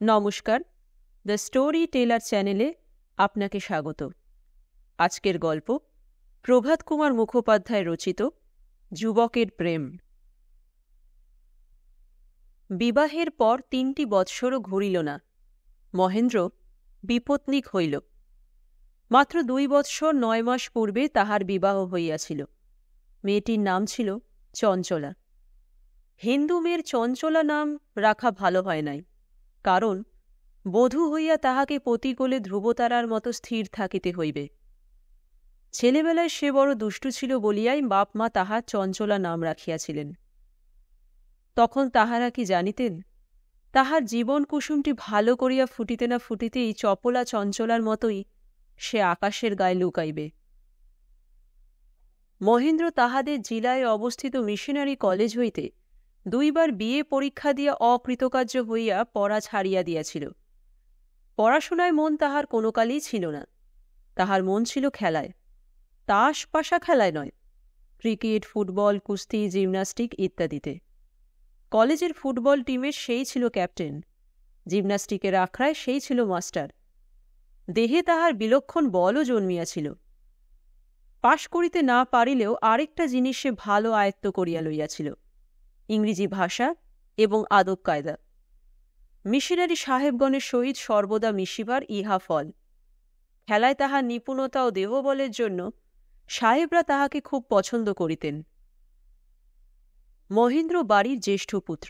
নমস্কার, the story teller চ্যানেলে আপনাকে স্বাগত। আজকের গল্প প্রভাত কুমার মুখোপাধ্যায় রচিত যুবকের প্রেম। বিবাহের পর ৩টি বৎসরও ঘুরিল না, মহেন্দ্র বিপত্নিক হইল। মাত্র ২ বৎসর ৯ মাস পূর্বে তাহার বিবাহ হইয়াছিল। মেয়েটির নাম ছিল চঞ্চলা। হিন্দু মেয়ের চঞ্চলা নাম রাখা ভালো হয় নাই, কারণ বধূ হইয়া তাহাকে পতিকোলে ধ্রুবতারার মতো স্থির থাকিতে হইবে। ছেলেবেলায় সে বড় দুষ্টু ছিল বলিয়াই বাপ মা তাহার চঞ্চলা নাম রাখিয়াছিলেন। তখন তাহারা কি জানিতেন, তাহার জীবন কুসুমটি ভালো করিয়া ফুটিতে না ফুটিতেই চপলা চঞ্চলার মতোই সে আকাশের গায়ে লুকাইবে। মহেন্দ্র তাহাদের জেলায় অবস্থিত মিশনারি কলেজ হইতে ২ বার বিএ পরীক্ষা দিয়া অকৃতকার্য হইয়া পড়া ছাড়িয়া দিয়াছিল। পড়াশোনায় মন তাহার কোনো কালেই ছিল না। তাহার মন ছিল খেলায়, তাস পাশা খেলায় নয়, ক্রিকেট, ফুটবল, কুস্তি, জিমন্যাস্টিক ইত্যাদিতে। কলেজের ফুটবল টিমের সেই ছিল ক্যাপ্টেন, জিমন্যাস্টিকের আখড়ায় সেই ছিল মাস্টার। দেহে তাহার বিলক্ষণ বলও জন্মিয়াছিল। পাশ করিতে না পারিলেও আরেকটা জিনিস সে ভালো আয়ত্ত করিয়া লইয়াছিল, ইংরেজি ভাষা এবং আদব কায়দা। মিশনারি সাহেবগণের সহিত সর্বদা মিশিবার ইহা ফল। খেলায় তাহার নিপুণতা ও দেহবলের জন্য সাহেবরা তাহাকে খুব পছন্দ করিতেন। মহেন্দ্র বাড়ির জ্যেষ্ঠ পুত্র।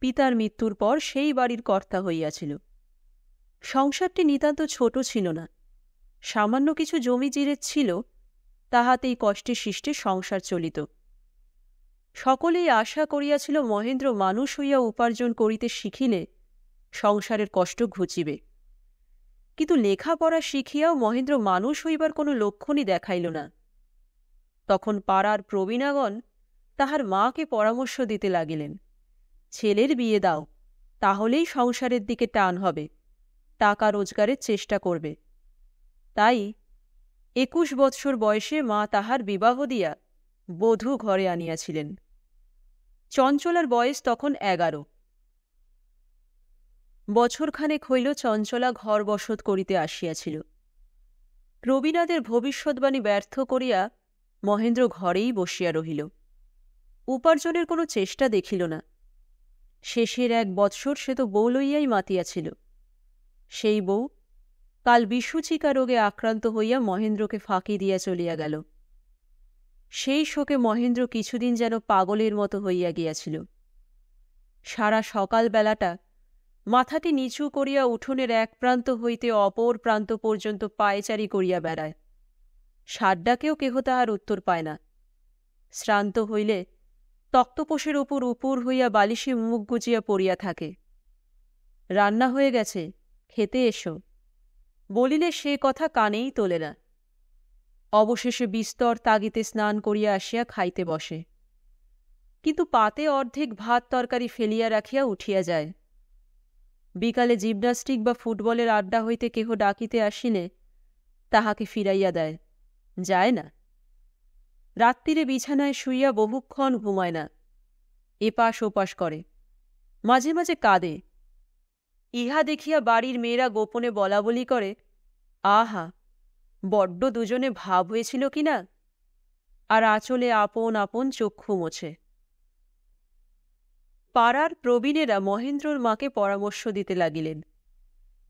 পিতার মৃত্যুর পর সেই বাড়ির কর্তা হইয়াছিল। সংসারটি নিতান্ত ছোট ছিল না, সামান্য কিছু জমি জিরে ছিল, তাহাতেই কষ্টে শিষ্টে সংসার চলিত। সকলেই আশা করিয়াছিল মহেন্দ্র মানুষ হইয়া উপার্জন করিতে শিখিলে সংসারের কষ্ট ঘুচিবে। কিন্তু লেখাপড়া শিখিয়াও মহেন্দ্র মানুষ হইবার কোনো লক্ষণই দেখাইল না। তখন পাড়ার প্রবীণাগণ তাহার মাকে পরামর্শ দিতে লাগিলেন, ছেলের বিয়ে দাও, তাহলেই সংসারের দিকে টান হবে, টাকা রোজগারের চেষ্টা করবে। তাই ২১ বৎসর বয়সে মা তাহার বিবাহ দিয়া বধূ ঘরে আনিয়াছিলেন। চঞ্চলার বয়স তখন ১১। বছরখানেক হইল চঞ্চলা ঘর বসত করিতে আসিয়াছিল। প্রবীণাদের ভবিষ্যৎবাণী ব্যর্থ করিয়া মহেন্দ্র ঘরেই বসিয়া রহিল। উপার্জনের কোনো চেষ্টা দেখিল না। শেষের ১ বৎসর সে তো বউ লইয়াই মাতিয়াছিল। সেই বউ কাল বিসূচিকা রোগে আক্রান্ত হইয়া মহেন্দ্রকে ফাঁকি দিয়া চলিয়া গেল। সেই শোকে মহেন্দ্র কিছুদিন যেন পাগলের মতো হইয়া গিয়াছিল। সারা সকাল বেলাটা মাথাটি নিচু করিয়া উঠোনের এক প্রান্ত হইতে অপর প্রান্ত পর্যন্ত পায়চারি করিয়া বেড়ায়। সাড্ডাকেও কেহ তাহার উত্তর পায় না। শ্রান্ত হইলে তক্তপোষের উপর উপুর হইয়া বালিশে মুখ গুজিয়া পড়িয়া থাকে। রান্না হয়ে গেছে, খেতে এসো বলিলে সে কথা কানেই তোলে না। অবশেষে বিস্তর তাগিতে স্নান করিয়া আসিয়া খাইতে বসে, কিন্তু পাতে অর্ধেক ভাত তরকারি ফেলিয়া রাখিয়া উঠিয়া যায়। বিকালে জিমন্যাস্টিক বা ফুটবলের আড্ডা হইতে কেহ ডাকিতে আসিলে তাহাকে ফিরাইয়া দেয়, যায় না। রাত্রিরে বিছানায় শুইয়া বহুক্ষণ ঘুমায় না, এপাশ ওপাশ করে, মাঝে মাঝে কাঁদে। ইহা দেখিয়া বাড়ির মেয়েরা গোপনে বলাবলি করে, আহা, বড্ড দুজনে ভাব হয়েছিল কিনা, আর আঁচলে আপন আপন চক্ষু মোছে। পাড়ার প্রবীণেরা মহেন্দ্রর মাকে পরামর্শ দিতে লাগিলেন,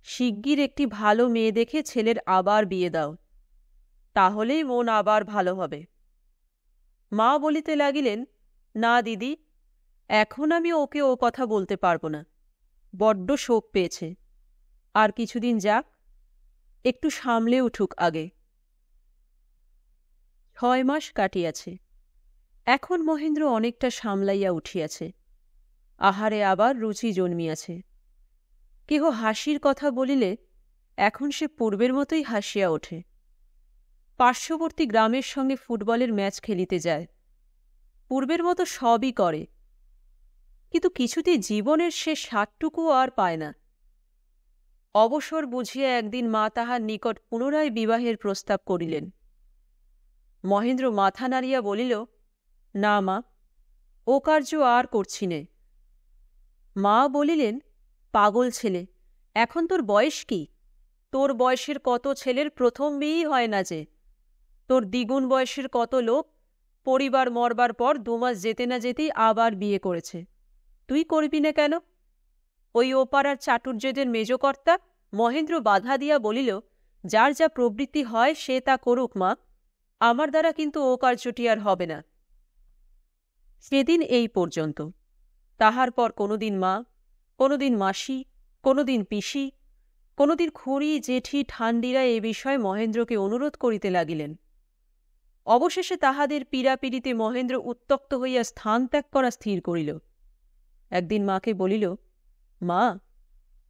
শিগগির একটি ভালো মেয়ে দেখে ছেলের আবার বিয়ে দাও, তাহলেই মন আবার ভালো হবে। মা বলিতে লাগিলেন, না দিদি, এখন আমি ওকে ও কথা বলতে পারব না, বড্ড শোক পেয়েছে, আর কিছুদিন যাক, একটু সামলে উঠুক আগে। ৬ মাস কাটিয়াছে। এখন মহেন্দ্র অনেকটা সামলাইয়া উঠিয়াছে। আহারে আবার রুচি জন্মিয়াছে। কেহ হাসির কথা বলিলে এখন সে পূর্বের মতোই হাসিয়া ওঠে। পার্শ্ববর্তী গ্রামের সঙ্গে ফুটবলের ম্যাচ খেলিতে যায়, পূর্বের মতো সবই করে, কিন্তু কিছুতেই জীবনের সে স্বাদটুকুও আর পায় না। অবসর বুঝিয়া একদিন মা তাহার নিকট পুনরায় বিবাহের প্রস্তাব করিলেন। মহেন্দ্র মাথা নাড়িয়া বলিল, না মা, ও কার্য আর করছি নে। মা বলিলেন, পাগল ছেলে, এখন তোর বয়স কি? তোর বয়সের কত ছেলের প্রথম বিয়েই হয় না যে। তোর দ্বিগুণ বয়সের কত লোক পরিবার মরবার পর 2 মাস যেতে না যেতেই আবার বিয়ে করেছে। তুই করবি না কেন? ওই ওপাড়ার চাটুর্যদের মেজকর্তা মহেন্দ্র বাধা দিয়া বলিল, যার যা প্রবৃত্তি হয় সে তা করুক মা, আমার দ্বারা কিন্তু ও কার্যটি আর হবে না। সেদিন এই পর্যন্ত। তাহার পর কোনোদিন মা, কোনোদিন মাসি, কোনোদিন পিসি, কোনোদিন খুড়ি জেঠি ঠান্ডিরা এ বিষয়ে মহেন্দ্রকে অনুরোধ করিতে লাগিলেন। অবশেষে তাহাদের পীড়াপিড়িতে মহেন্দ্র উত্তক্ত হইয়া স্থান ত্যাগ করা স্থির করিল। একদিন মাকে বলিল, মা,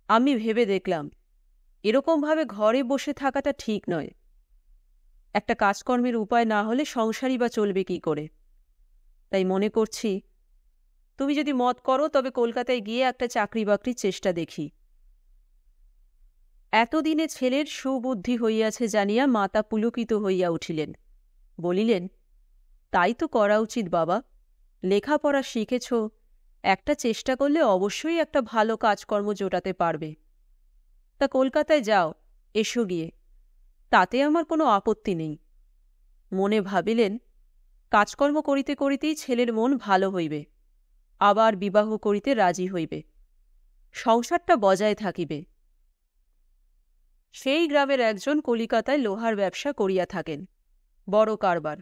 আমি ভেবে দেখলাম এরকমভাবে ঘরে বসে থাকাটা ঠিক নয়। একটা কাজকর্মের উপায় না হলে সংসারই বা চলবে কি করে? তাই মনে করছি তুমি যদি মত করো তবে কলকাতায় গিয়ে একটা চাকরি বাকরির চেষ্টা দেখি। এতদিনে ছেলের সুবুদ্ধি হইয়াছে জানিয়া মাতা পুলকিত হইয়া উঠিলেন। বলিলেন, তাই তো করা উচিত বাবা। লেখাপড়া শিখেছ, একটা চেষ্টা করলে অবশ্যই একটা ভালো কাজকর্ম জোটাতে পারবে। তা কলকাতায় যাও, এসো গিয়ে, তাতে আমার কোনো আপত্তি নেই। মনে ভাবিলেন, কাজকর্ম করিতে করিতেই ছেলের মন ভালো হইবে, আবার বিবাহ করিতে রাজি হইবে, সংসারটা বজায় থাকিবে। সেই গ্রামের একজন কলিকাতায় লোহার ব্যবসা করিয়া থাকেন, বড় কারবার।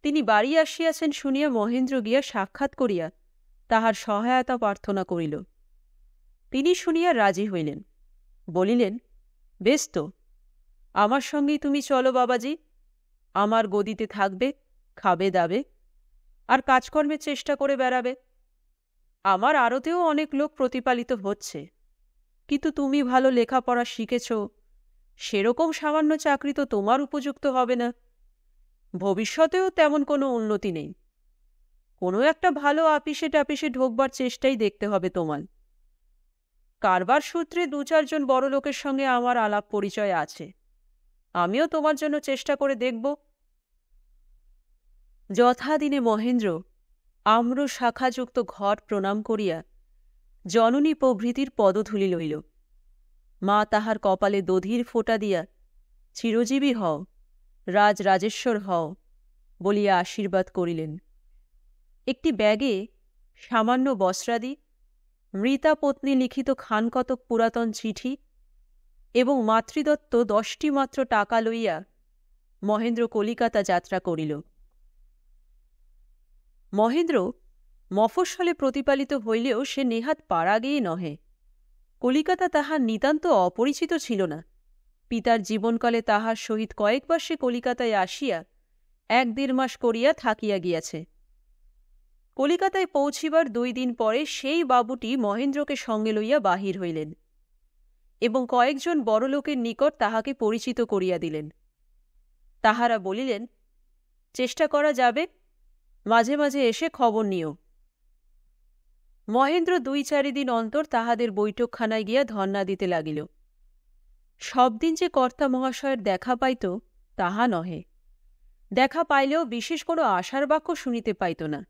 তিনি বাড়ি আসিয়াছেন শুনিয়া মহেন্দ্র গিয়া সাক্ষাৎ করিয়া তাহার সহায়তা প্রার্থনা করিল। তিনি শুনিয়া রাজি হইলেন, বলিলেন, বেশ তো, আমার সঙ্গেই তুমি চলো বাবাজি, আমার গদিতে থাকবে, খাবে দাবে, আর কাজকর্মের চেষ্টা করে বেড়াবে। আমার আড়তেও অনেক লোক প্রতিপালিত হচ্ছে, কিন্তু তুমি ভালো লেখাপড়া শিখেছ, সেরকম সামান্য চাকরি তো তোমার উপযুক্ত হবে না। ভবিষ্যতেও তেমন কোনো উন্নতি নেই। কোনো একটা ভালো আপিসে টাপিসে ঢোকবার চেষ্টাই দেখতে হবে তোমার। কারবার সূত্রে 2-4 জন বড় লোকের সঙ্গে আমার আলাপ পরিচয় আছে, আমিও তোমার জন্য চেষ্টা করে দেখব। যথাদিনে মহেন্দ্র আম্র শাখাযুক্ত ঘট প্রণাম করিয়া জননী প্রভৃতির পদধূলি লইল। মা তাহার কপালে দধির ফোঁটা দিয়া চিরজীবী হও, রাজরাজেশ্বর হও বলিয়া আশীর্বাদ করিলেন। একটি ব্যাগে সামান্য বস্ত্রাদি, মৃতা পত্নী লিখিত খানকতক পুরাতন চিঠি এবং মাতৃদত্ত 10টি মাত্র টাকা লইয়া মহেন্দ্র কলিকাতা যাত্রা করিল। মহেন্দ্র মফস্বলে প্রতিপালিত হইলেও সে নেহাত পাড়া গিয়ে নহে। কলিকাতা তাহার নিতান্ত অপরিচিত ছিল না। পিতার জীবনকালে তাহার সহিত কয়েকবার সে কলিকাতায় আসিয়া 1-1.5 মাস করিয়া থাকিয়া গিয়াছে। কলিকাতায় পৌঁছিবার 2 দিন পরে সেই বাবুটি মহেন্দ্রকে সঙ্গে লইয়া বাহির হইলেন এবং কয়েকজন বড়লোকের নিকট তাহাকে পরিচিত করিয়া দিলেন। তাহারা বলিলেন, চেষ্টা করা যাবে, মাঝে মাঝে এসে খবর নিও। মহেন্দ্র 2-4 দিন অন্তর তাহাদের বৈঠকখানায় গিয়া ধর্ণা দিতে লাগিল। সব দিন যে কর্তা মহাশয়ের দেখা পাইত তাহা নহে, দেখা পাইলেও বিশেষ কোনো আশার বাক্য শুনিতে পাইত না।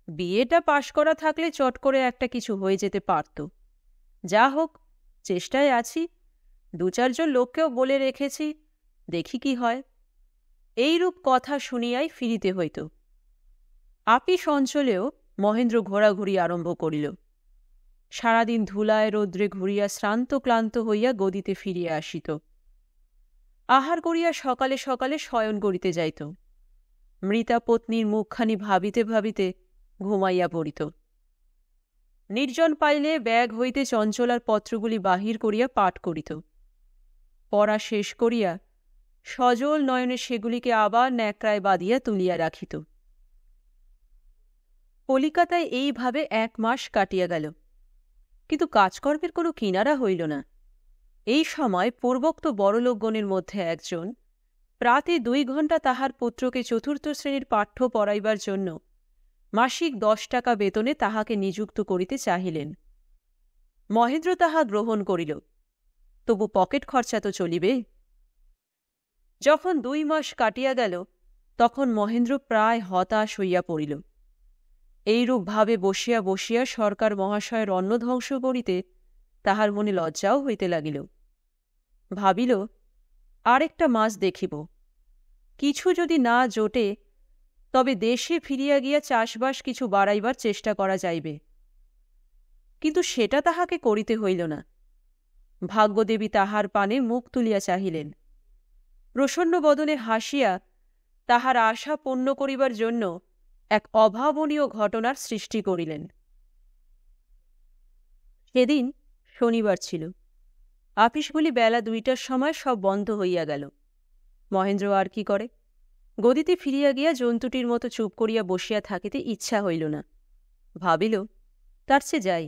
বিয়েটা পাশ করা থাকলে চট করে একটা কিছু হয়ে যেতে পারত। যা হোক, চেষ্টায় আছি, 2-4 জন লোককেও বলে রেখেছি, দেখি কি হয়। এইরূপ কথা শুনিয়াই ফিরিতে হইত। আপিস অঞ্চলেও মহেন্দ্র ঘোরাঘুরি আরম্ভ করিল। সারাদিন ধুলায় রৌদ্রে ঘুরিয়া শ্রান্ত ক্লান্ত হইয়া গদিতে ফিরিয়া আসিত। আহার করিয়া সকালে সকালে শয়ন করিতে যাইত। মৃতা পত্নীর মুখখানি ভাবিতে ভাবিতে ঘুমাইয়া পড়িত। নির্জন পাইলে ব্যাগ হইতে চঞ্চলার পত্রগুলি বাহির করিয়া পাঠ করিত। পড়া শেষ করিয়া সজল নয়নে সেগুলিকে আবার ন্যাকড়ায় বাঁধিয়া তুলিয়া রাখিত। কলিকাতায় এইভাবে 1 মাস কাটিয়া গেল, কিন্তু কাজকর্মের কোনো কিনারা হইল না। এই সময় পূর্বোক্ত বড়লোকগণের মধ্যে একজন প্রাতে 2 ঘণ্টা তাহার পুত্রকে 4th শ্রেণীর পাঠ্য পড়াইবার জন্য মাসিক 10 টাকা বেতনে তাহাকে নিযুক্ত করিতে চাহিলেন। মহেন্দ্র তাহা গ্রহণ করিল, তবু পকেট খরচা তো চলিবে। যখন 2 মাস কাটিয়া গেল তখন মহেন্দ্র প্রায় হতাশ হইয়া পড়িল। এইরূপ ভাবে বসিয়া বসিয়া সরকার মহাশয়ের অন্ন ধ্বংস করিতে তাহার মনে লজ্জাও হইতে লাগিল। ভাবিল, আরেকটা মাস দেখিব, কিছু যদি না জোটে তবে দেশে ফিরিয়া গিয়া চাষবাস কিছু বাড়াইবার চেষ্টা করা যাইবে। কিন্তু সেটা তাহাকে করিতে হইল না। ভাগ্যদেবী তাহার পানে মুখ তুলিয়া চাহিলেন, প্রসন্ন বদনে হাসিয়া তাহার আশা পূর্ণ করিবার জন্য এক অভাবনীয় ঘটনার সৃষ্টি করিলেন। সেদিন শনিবার ছিল। আপিসগুলি বেলা 2টার সময় সব বন্ধ হইয়া গেল। মহেন্দ্র আর কি করে? গদিতে ফিরিয়া গিয়া জন্তুটির মতো চুপ করিয়া বসিয়া থাকিতে ইচ্ছা হইল না। ভাবিল, তার চেয়ে যাই,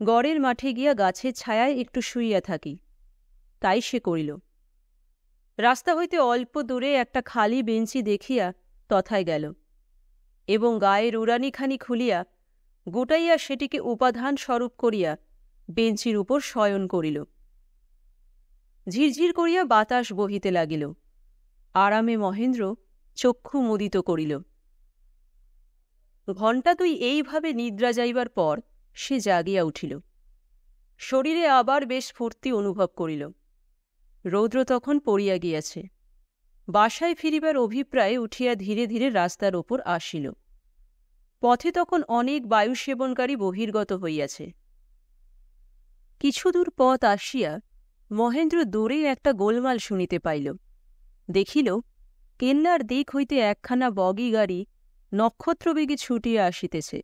গড়ের মাঠে গিয়া গাছের ছায়ায় একটু শুইয়া থাকি। তাই সে করিল। রাস্তা হইতে অল্প দূরে একটা খালি বেঞ্চি দেখিয়া তথায় গেল এবং গায়ের উড়ানিখানি খুলিয়া গুটাইয়া সেটিকে উপাধান স্বরূপ করিয়া বেঞ্চির উপর শয়ন করিল। ঝিরঝির করিয়া বাতাস বহিতে লাগিল। আরামে মহেন্দ্র চক্ষু মুদিত করিল। ঘণ্টা 2 এইভাবে নিদ্রা যাইবার পর সে জাগিয়া উঠিল। শরীরে আবার বেশ ফুর্তি অনুভব করিল। রৌদ্র তখন পড়িয়া গিয়াছে। বাসায় ফিরিবার অভিপ্রায়ে উঠিয়া ধীরে ধীরে রাস্তার ওপর আসিল। পথে তখন অনেক বায়ুসেবনকারী বহির্গত হইয়াছে। কিছুদূর পথ আসিয়া মহেন্দ্র দূরে একটা গোলমাল শুনিতে পাইল। দেখিল, কেল্লার দিক হইতে একখানা বগি গাড়ি নক্ষত্রবেগে ছুটিয়া আসিতেছে।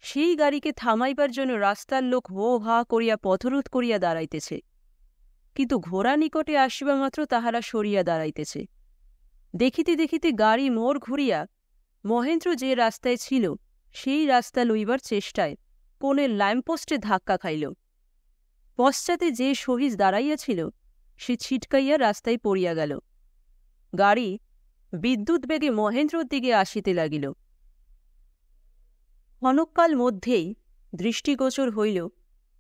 সেই গাড়িকে থামাইবার জন্য রাস্তার লোক হো হা করিয়া পথরোধ করিয়া দাঁড়াইতেছে, কিন্তু ঘোড়া নিকটে আসিবা মাত্র তাহারা সরিয়া দাঁড়াইতেছে। দেখিতে দেখিতে গাড়ি মোড় ঘুরিয়া মহেন্দ্র যে রাস্তায় ছিল সেই রাস্তা লইবার চেষ্টায় কোণের ল্যাম্পপোস্টে ধাক্কা খাইল। পশ্চাতে যে সহিস দাঁড়াইয়াছিল সে ছিটকাইয়া রাস্তায় পড়িয়া গেল। গাড়ি বিদ্যুৎ বেগে মহেন্দ্রর দিকে আসিতে লাগিল। ক্ষণকাল মধ্যেই দৃষ্টিগোচর হইল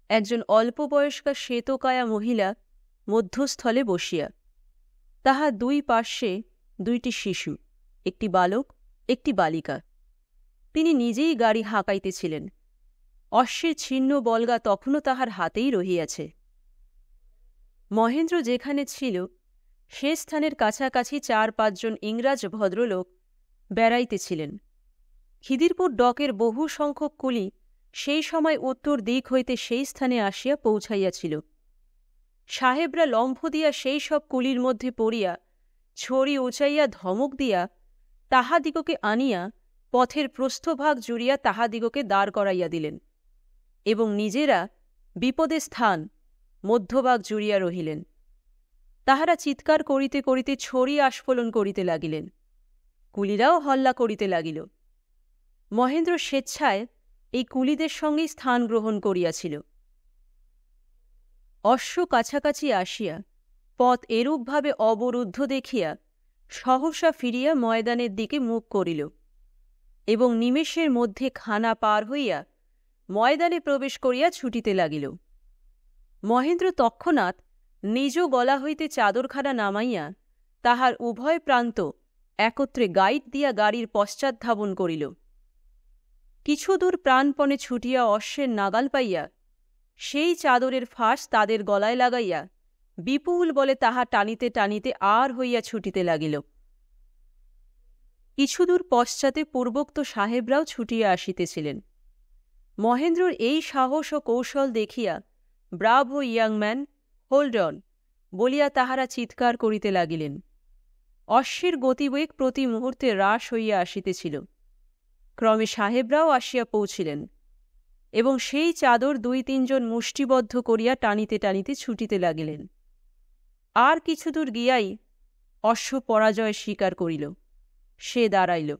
একজন অল্পবয়স্কা শ্বেতকায়া মহিলা মধ্যস্থলে বসিয়া। তাহার 2 পার্শ্বে 2টি শিশু, একটি বালক, একটি বালিকা। তিনি নিজেই গাড়ি হাঁকাইতেছিলেন। অশ্বের ছিন্ন বলগা তখনও তাহার হাতেই রহিয়াছে। মহেন্দ্র যেখানে ছিল সে স্থানের কাছাকাছি 4-5 জন ইংরাজ ভদ্রলোক বেড়াইতেছিলেন। খিদিরপুর ডকের বহু সংখ্যক কুলি সেই সময় উত্তর দিক হইতে সেই স্থানে আসিয়া পৌঁছাইয়াছিল। সাহেবরা লম্ফ দিয়া সেই সব কুলির মধ্যে পড়িয়া ছড়ি উঁচাইয়া ধমক দিয়া তাহাদিগকে আনিয়া পথের প্রস্থভাগ জুড়িয়া তাহাদিগকে দাঁড় করাইয়া দিলেন এবং নিজেরা বিপদে স্থান মধ্যভাগ জুড়িয়া রহিলেন। তাহারা চিৎকার করিতে করিতে ছড়ি আস্ফোলন করিতে লাগিলেন। কুলিরাও হল্লা করিতে লাগিল। মহেন্দ্র স্বেচ্ছায় এই কুলিদের সঙ্গেই স্থান গ্রহণ করিয়াছিল। অশ্ব কাছাকাছি আসিয়া পথ এরূপভাবে অবরুদ্ধ দেখিয়া সহসা ফিরিয়া ময়দানের দিকে মুখ করিল এবং নিমেষের মধ্যে খানা পার হইয়া ময়দানে প্রবেশ করিয়া ছুটিতে লাগিল। মহেন্দ্র তৎক্ষণাৎ নিজ গলা হইতে চাদরখানা নামাইয়া তাহার উভয় প্রান্ত একত্রে গাইড দিয়া গাড়ির পশ্চাৎ ধাবন করিল। কিছুদূর প্রাণপণে ছুটিয়া অশ্বের নাগাল পাইয়া সেই চাদরের ফাঁস তাদের গলায় লাগাইয়া বিপুল বলে তাহা টানিতে টানিতে আর হইয়া ছুটিতে লাগিল। কিছুদূর পশ্চাতে পূর্বোক্ত সাহেবরাও ছুটিয়া আসিতেছিলেন। মহেন্দ্রর এই সাহস ও কৌশল দেখিয়া Bravo young man, hold on বলিয়া তাহারা চিৎকার করিতে লাগিলেন। অশ্বের গতিবেগ প্রতি মুহূর্তে হ্রাস হইয়া আসিতেছিল। ক্রমে সাহেবরাও আসিয়া পৌঁছিলেন এবং সেই চাদর 2-3 জন মুষ্টিবদ্ধ করিয়া টানিতে টানিতে ছুটিতে লাগিলেন। আর কিছুদূর গিয়াই অশ্ব পরাজয় স্বীকার করিল। সে দাঁড়াইল।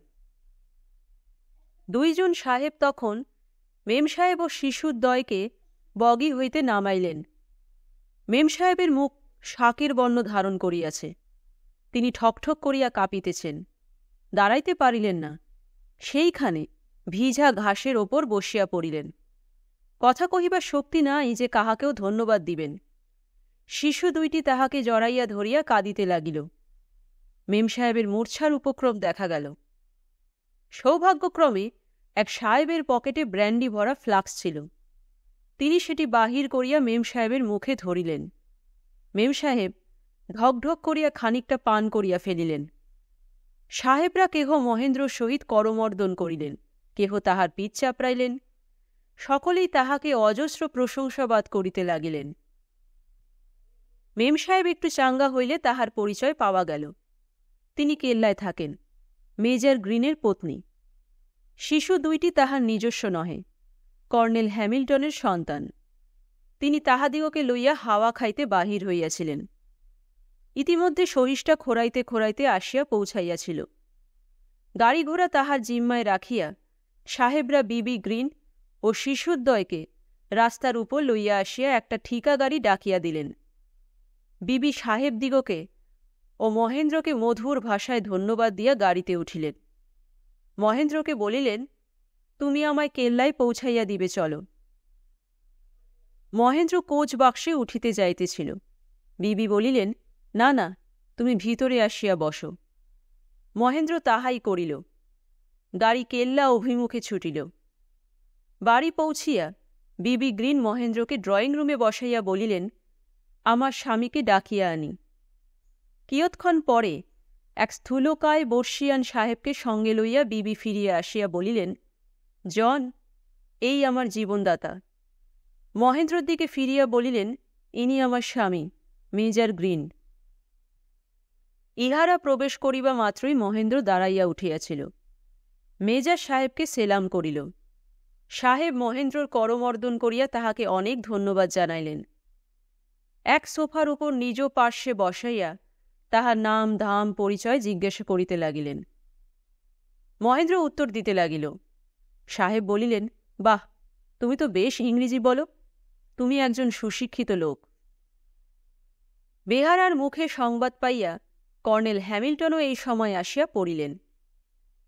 2 জন সাহেব তখন মেমসাহেব ও শিশুদ্বয়কে বগি হইতে নামাইলেন। মেমসাহেবের মুখ শাকের বর্ণ ধারণ করিয়াছে। তিনি ঠকঠক করিয়া কাঁপিতেছেন, দাঁড়াইতে পারিলেন না। সেইখানে ভিজা ঘাসের ওপর বসিয়া পড়িলেন। কথা কহিবার শক্তি নাই যে কাহাকেও ধন্যবাদ দিবেন। শিশু 2টি তাহাকে জড়াইয়া ধরিয়া কাঁদিতে লাগিল। মেমসাহেবের মূর্ছার উপক্রম দেখা গেল। সৌভাগ্যক্রমে এক সাহেবের পকেটে ব্র্যান্ডি ভরা ফ্লাক্স ছিল। তিনি সেটি বাহির করিয়া মেম সাহেবের মুখে ধরিলেন। মেম সাহেব ঢকঢক করিয়া খানিকটা পান করিয়া ফেলিলেন। সাহেবরা কেহ মহেন্দ্রর সহিত করমর্দন করিলেন, কেহ তাহার পিঠ চাপড়াইলেন। সকলেই তাহাকে অজস্র প্রশংসাবাদ করিতে লাগিলেন। মেম সাহেব একটু চাঙ্গা হইলে তাহার পরিচয় পাওয়া গেল। তিনি কেল্লায় থাকেন, মেজর গ্রিনের পত্নী। শিশু দুইটি তাহার নিজস্ব নহে, কর্নেল হ্যামিল্টনের সন্তান। তিনি তাহাদিগকে লইয়া হাওয়া খাইতে বাহির হইয়াছিলেন। ইতিমধ্যে সহিষ্টা খোরাইতে খোরাইতে আসিয়া পৌঁছাইয়াছিল। গাড়ি ঘোড়া তাহার জিম্মায় রাখিয়া সাহেবরা বিবি গ্রিন ও শিশুদ্বয়কে রাস্তার উপর লইয়া আসিয়া একটা ঠিকা গাড়ি ডাকিয়া দিলেন। বিবি সাহেবদিগকে ও মহেন্দ্রকে মধুর ভাষায় ধন্যবাদ দিয়া গাড়িতে উঠিলেন। মহেন্দ্রকে বলিলেন, তুমি আমায় কেল্লায় পৌঁছাইয়া দিবে, চলো। মহেন্দ্র কোচ বাক্সে উঠিতে যাইতেছিল। বিবি বলিলেন, না না, তুমি ভিতরে আসিয়া বসো। মহেন্দ্র তাহাই করিল। গাড়ি কেল্লা অভিমুখে ছুটিল। বাড়ি পৌঁছিয়া বিবি গ্রিন মহেন্দ্রকে ড্রয়িং রুমে বসাইয়া বলিলেন, আমার স্বামীকে ডাকিয়া আনি। কিয়ৎক্ষণ পরে এক স্থূলকায় বর্ষিয়ান সাহেবকে সঙ্গে লইয়া বিবি ফিরিয়া আসিয়া বলিলেন, জন, এই আমার জীবনদাতা। মহেন্দ্রর দিকে ফিরিয়া বলিলেন, ইনি আমার স্বামী, মেজর গ্রিন। ইহারা প্রবেশ করিবা মাত্রই মহেন্দ্র দাঁড়াইয়া উঠিয়াছিল। মেজর সাহেবকে সেলাম করিল। সাহেব মহেন্দ্রর করমর্দন করিয়া তাহাকে অনেক ধন্যবাদ জানাইলেন। এক সোফার উপর নিজ পার্শ্বে বসাইয়া তাহার নাম ধাম পরিচয় জিজ্ঞাসা করিতে লাগিলেন। মহেন্দ্র উত্তর দিতে লাগিল। সাহেব বলিলেন, বাহ, তুমি তো বেশ ইংরেজি বলো, তুমি একজন সুশিক্ষিত লোক। বেহারার মুখে সংবাদ পাইয়া কর্নেল হ্যামিল্টনও এই সময় আসিয়া পড়িলেন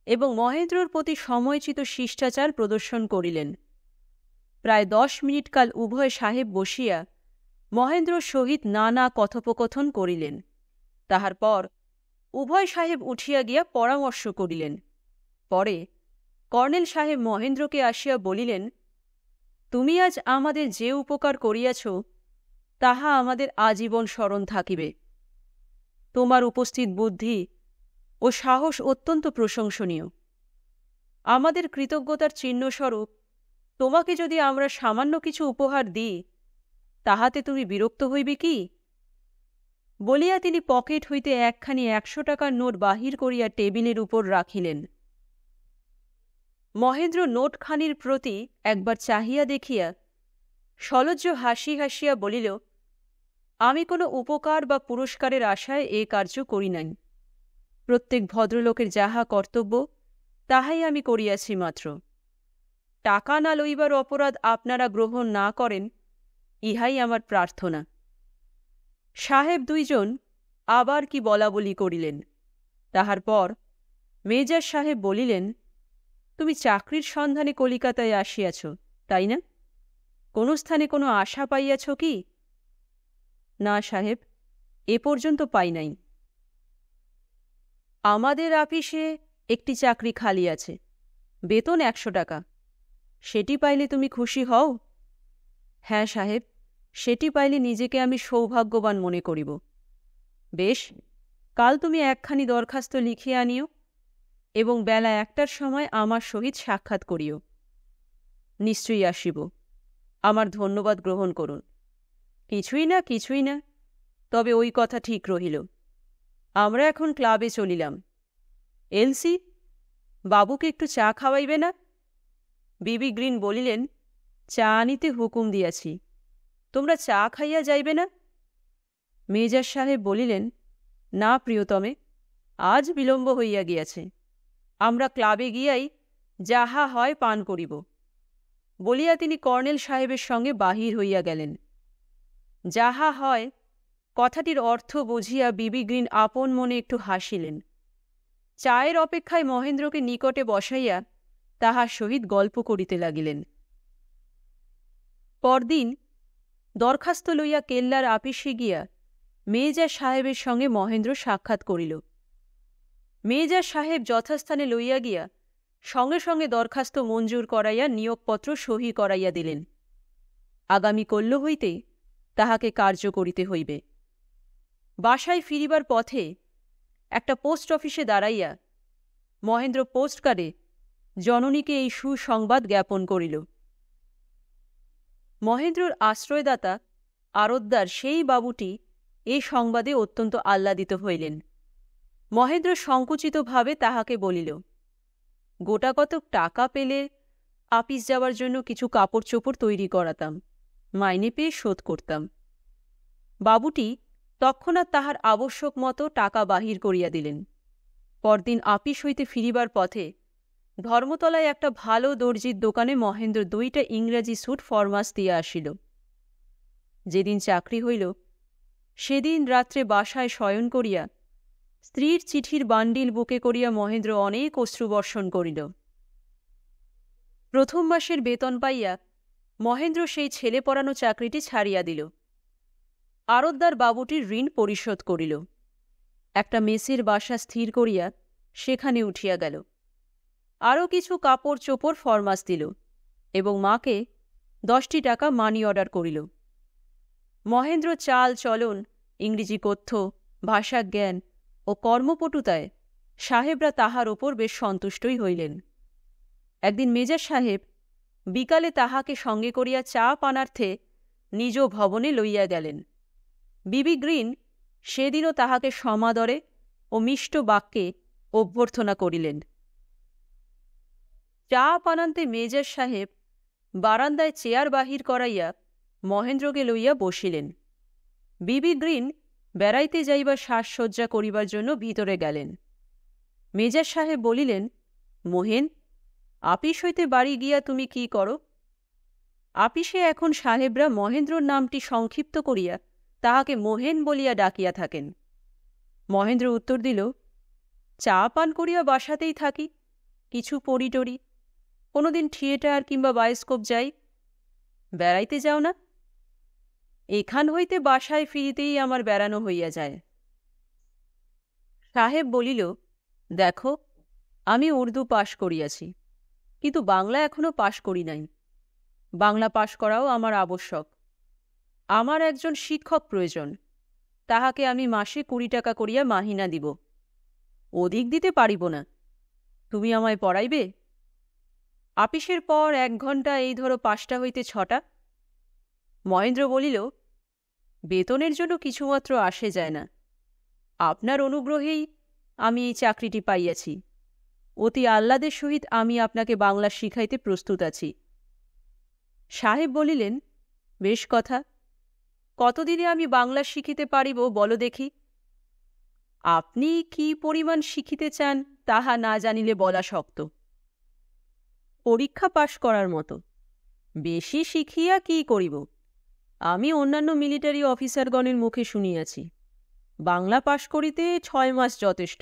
এবং মহেন্দ্রর প্রতি সময়োচিত শিষ্টাচার প্রদর্শন করিলেন। প্রায় 10 মিনিট কাল উভয় সাহেব বসিয়া মহেন্দ্রর সহিত নানা কথোপকথন করিলেন। তাহার পর উভয় সাহেব উঠিয়া গিয়া পরামর্শ করিলেন। পরে কর্নেল সাহেব মহেন্দ্রকে আসিয়া বলিলেন, তুমি আজ আমাদের যে উপকার করিয়াছ তাহা আমাদের আজীবন স্মরণ থাকিবে। তোমার উপস্থিত বুদ্ধি ও সাহস অত্যন্ত প্রশংসনীয়। আমাদের কৃতজ্ঞতার চিহ্নস্বরূপ তোমাকে যদি আমরা সামান্য কিছু উপহার দিই, তাহাতে তুমি বিরক্ত হইবে কি? বলিয়া তিনি পকেট হইতে একখানি 100 টাকার নোট বাহির করিয়া টেবিলের উপর রাখিলেন। মহেন্দ্র নোটখানির প্রতি একবার চাহিয়া দেখিয়া সলজ্জ হাসি হাসিয়া বলিল, আমি কোনো উপকার বা পুরস্কারের আশায় এ কার্য করি নাই। প্রত্যেক ভদ্রলোকের যাহা কর্তব্য তাহাই আমি করিয়াছি মাত্র। টাকা না লইবার অপরাধ আপনারা গ্রহণ না করেন, ইহাই আমার প্রার্থনা। সাহেব দুইজন আবার কি বলাবলি করিলেন। তাহার পর মেজর সাহেব বলিলেন, তুমি চাকরির সন্ধানে কলিকাতায় আসিয়াছ, তাই না? কোন স্থানে কোনো আশা পাইয়াছ কি? না সাহেব, এ পর্যন্ত পাই নাই। আমাদের আপিসে একটি চাকরি খালি আছে, বেতন 100 টাকা। সেটি পাইলে তুমি খুশি হও? হ্যাঁ সাহেব, সেটি পাইলে নিজেকে আমি সৌভাগ্যবান মনে করিব। বেশ, কাল তুমি একখানি দরখাস্ত লিখিয়া আনিও এবং বেলা 1টার সময় আমার সহিত সাক্ষাৎ করিও। নিশ্চয়ই আসিব। আমার ধন্যবাদ গ্রহণ করুন। কিছুই না, কিছুই না, তবে ওই কথা ঠিক রহিল। আমরা এখন ক্লাবে চলিলাম। এলসি, বাবুকে একটু চা খাওয়াইবে না? বিবি গ্রিন বলিলেন, চা আনিতে হুকুম দিয়াছি, তোমরা চা খাইয়া যাইবে না? মেজর সাহেব বলিলেন, না প্রিয়তমে, আজ বিলম্ব হইয়া গিয়াছে। আমরা ক্লাবে গিয়াই যাহা হয় পান করিব। বলিয়া তিনি কর্নেল সাহেবের সঙ্গে বাহির হইয়া গেলেন। যাহা হয় কথাটির অর্থ বুঝিয়া বিবি গ্রিন আপন মনে একটু হাসিলেন। চায়ের অপেক্ষায় মহেন্দ্রকে নিকটে বসাইয়া তাহার সহিত গল্প করিতে লাগিলেন। পরদিন দরখাস্ত লইয়া কেল্লার আপিসে গিয়া মেজর সাহেবের সঙ্গে মহেন্দ্র সাক্ষাৎ করিল। মেজর সাহেব যথাস্থানে লইয়া গিয়া সঙ্গে সঙ্গে দরখাস্ত মঞ্জুর করাইয়া নিয়োগপত্র সহি করাইয়া দিলেন। আগামী কল্য হইতে তাহাকে কার্য করিতে হইবে। বাসায় ফিরিবার পথে একটা পোস্ট অফিসে দাঁড়াইয়া মহেন্দ্র পোস্টকার্ডে জননীকে এই সুসংবাদ জ্ঞাপন করিল। মহেন্দ্রর আশ্রয়দাতা আরোদ্দার সেই বাবুটি এ সংবাদে অত্যন্ত আহ্লাদিত হইলেন। মহেন্দ্র সংকুচিতভাবে তাহাকে বলিল, গোটাকতক টাকা পেলে আপিস যাওয়ার জন্য কিছু কাপড় চোপড় তৈরি করাতাম, মাইনে পেয়ে শোধ করতাম। বাবুটি তৎক্ষণাৎ তাহার আবশ্যক মতো টাকা বাহির করিয়া দিলেন। পরদিন আপিস হইতে ফিরিবার পথে ধর্মতলায় একটা ভালো দর্জির দোকানে মহেন্দ্র 2টা ইংরাজি স্যুট ফরমাস দিয়া আসিল। যেদিন চাকরি হইল সেদিন রাত্রে বাসায় শয়ন করিয়া স্ত্রীর চিঠির বান্ডিল বুকে করিয়া মহেন্দ্র অনেক অশ্রুবর্ষণ করিল। প্রথম মাসের বেতন পাইয়া মহেন্দ্র সেই ছেলে পড়ানো চাকরিটি ছাড়িয়া দিল। আরোদ্দার বাবুটির ঋণ পরিশোধ করিল। একটা মেসের বাসা স্থির করিয়া সেখানে উঠিয়া গেল। আরও কিছু কাপড় চোপড় ফরমাস দিল এবং মাকে 10টি টাকা মানি অর্ডার করিল। মহেন্দ্র চাল চলন, ইংরেজি কথ্য, ভাষাজ্ঞান ও কর্মপটুতায় সাহেবরা তাহার ওপর বেশ সন্তুষ্টই হইলেন। একদিন মেজাজ সাহেব বিকালে তাহাকে সঙ্গে করিয়া চা পানার্থে নিজ ভবনে লইয়া গেলেন। বিবি গ্রিন সেদিনও তাহাকে সমাদরে ও মিষ্ট বাক্যে অভ্যর্থনা করিলেন। চা পানান্তে মেজাজ সাহেব বারান্দায় চেয়ার বাহির করাইয়া মহেন্দ্রকে লইয়া বসিলেন। বিবি গ্রিন বেড়াইতে যাইবার সাজসজ্জা করিবার জন্য ভিতরে গেলেন। মেজাজ সাহেব বলিলেন, মোহেন, আপিস হইতে বাড়ি গিয়া তুমি কি করো? আপিসে এখন সাহেবরা মহেন্দ্রর নামটি সংক্ষিপ্ত করিয়া তাহাকে মোহেন বলিয়া ডাকিয়া থাকেন। মহেন্দ্র উত্তর দিল, চা পান করিয়া বাসাতেই থাকি, কিছু পড়ি টড়ি, কোনোদিন থিয়েটার কিংবা বায়োস্কোপ যাই। বেড়াইতে যাও না? এখান হইতে বাসায় ফিরিতেই আমার বেড়ানো হইয়া যায়। সাহেব বলিল, দেখো, আমি উর্দু পাশ করিয়াছি, কিন্তু বাংলা এখনো পাশ করি নাই। বাংলা পাশ করাও আমার আবশ্যক। আমার একজন শিক্ষক প্রয়োজন, তাহাকে আমি মাসে 20 টাকা করিয়া মাহিনা দিব। অধিক দিতে পারিব না। তুমি আমায় পড়াইবে? আপিসের পর 1 ঘণ্টা, এই ধরো 5টা হইতে 6টা। মহেন্দ্র বলিল, বেতনের জন্য কিছুমাত্র আসে যায় না। আপনার অনুগ্রহেই আমি এই চাকরিটি পাইয়াছি। অতি আহ্লাদের সহিত আমি আপনাকে বাংলা শিখাইতে প্রস্তুত আছি। সাহেব বলিলেন, বেশ কথা, কতদিনে আমি বাংলা শিখিতে পারিব বলো দেখি। আপনি কি পরিমাণ শিখিতে চান তাহা না জানিলে বলা শক্ত। পরীক্ষা পাশ করার মতো। বেশি শিখিয়া কি করিব? আমি অন্যান্য মিলিটারি অফিসারগণের মুখে শুনিয়াছি, বাংলা পাশ করিতে 6 মাস যথেষ্ট।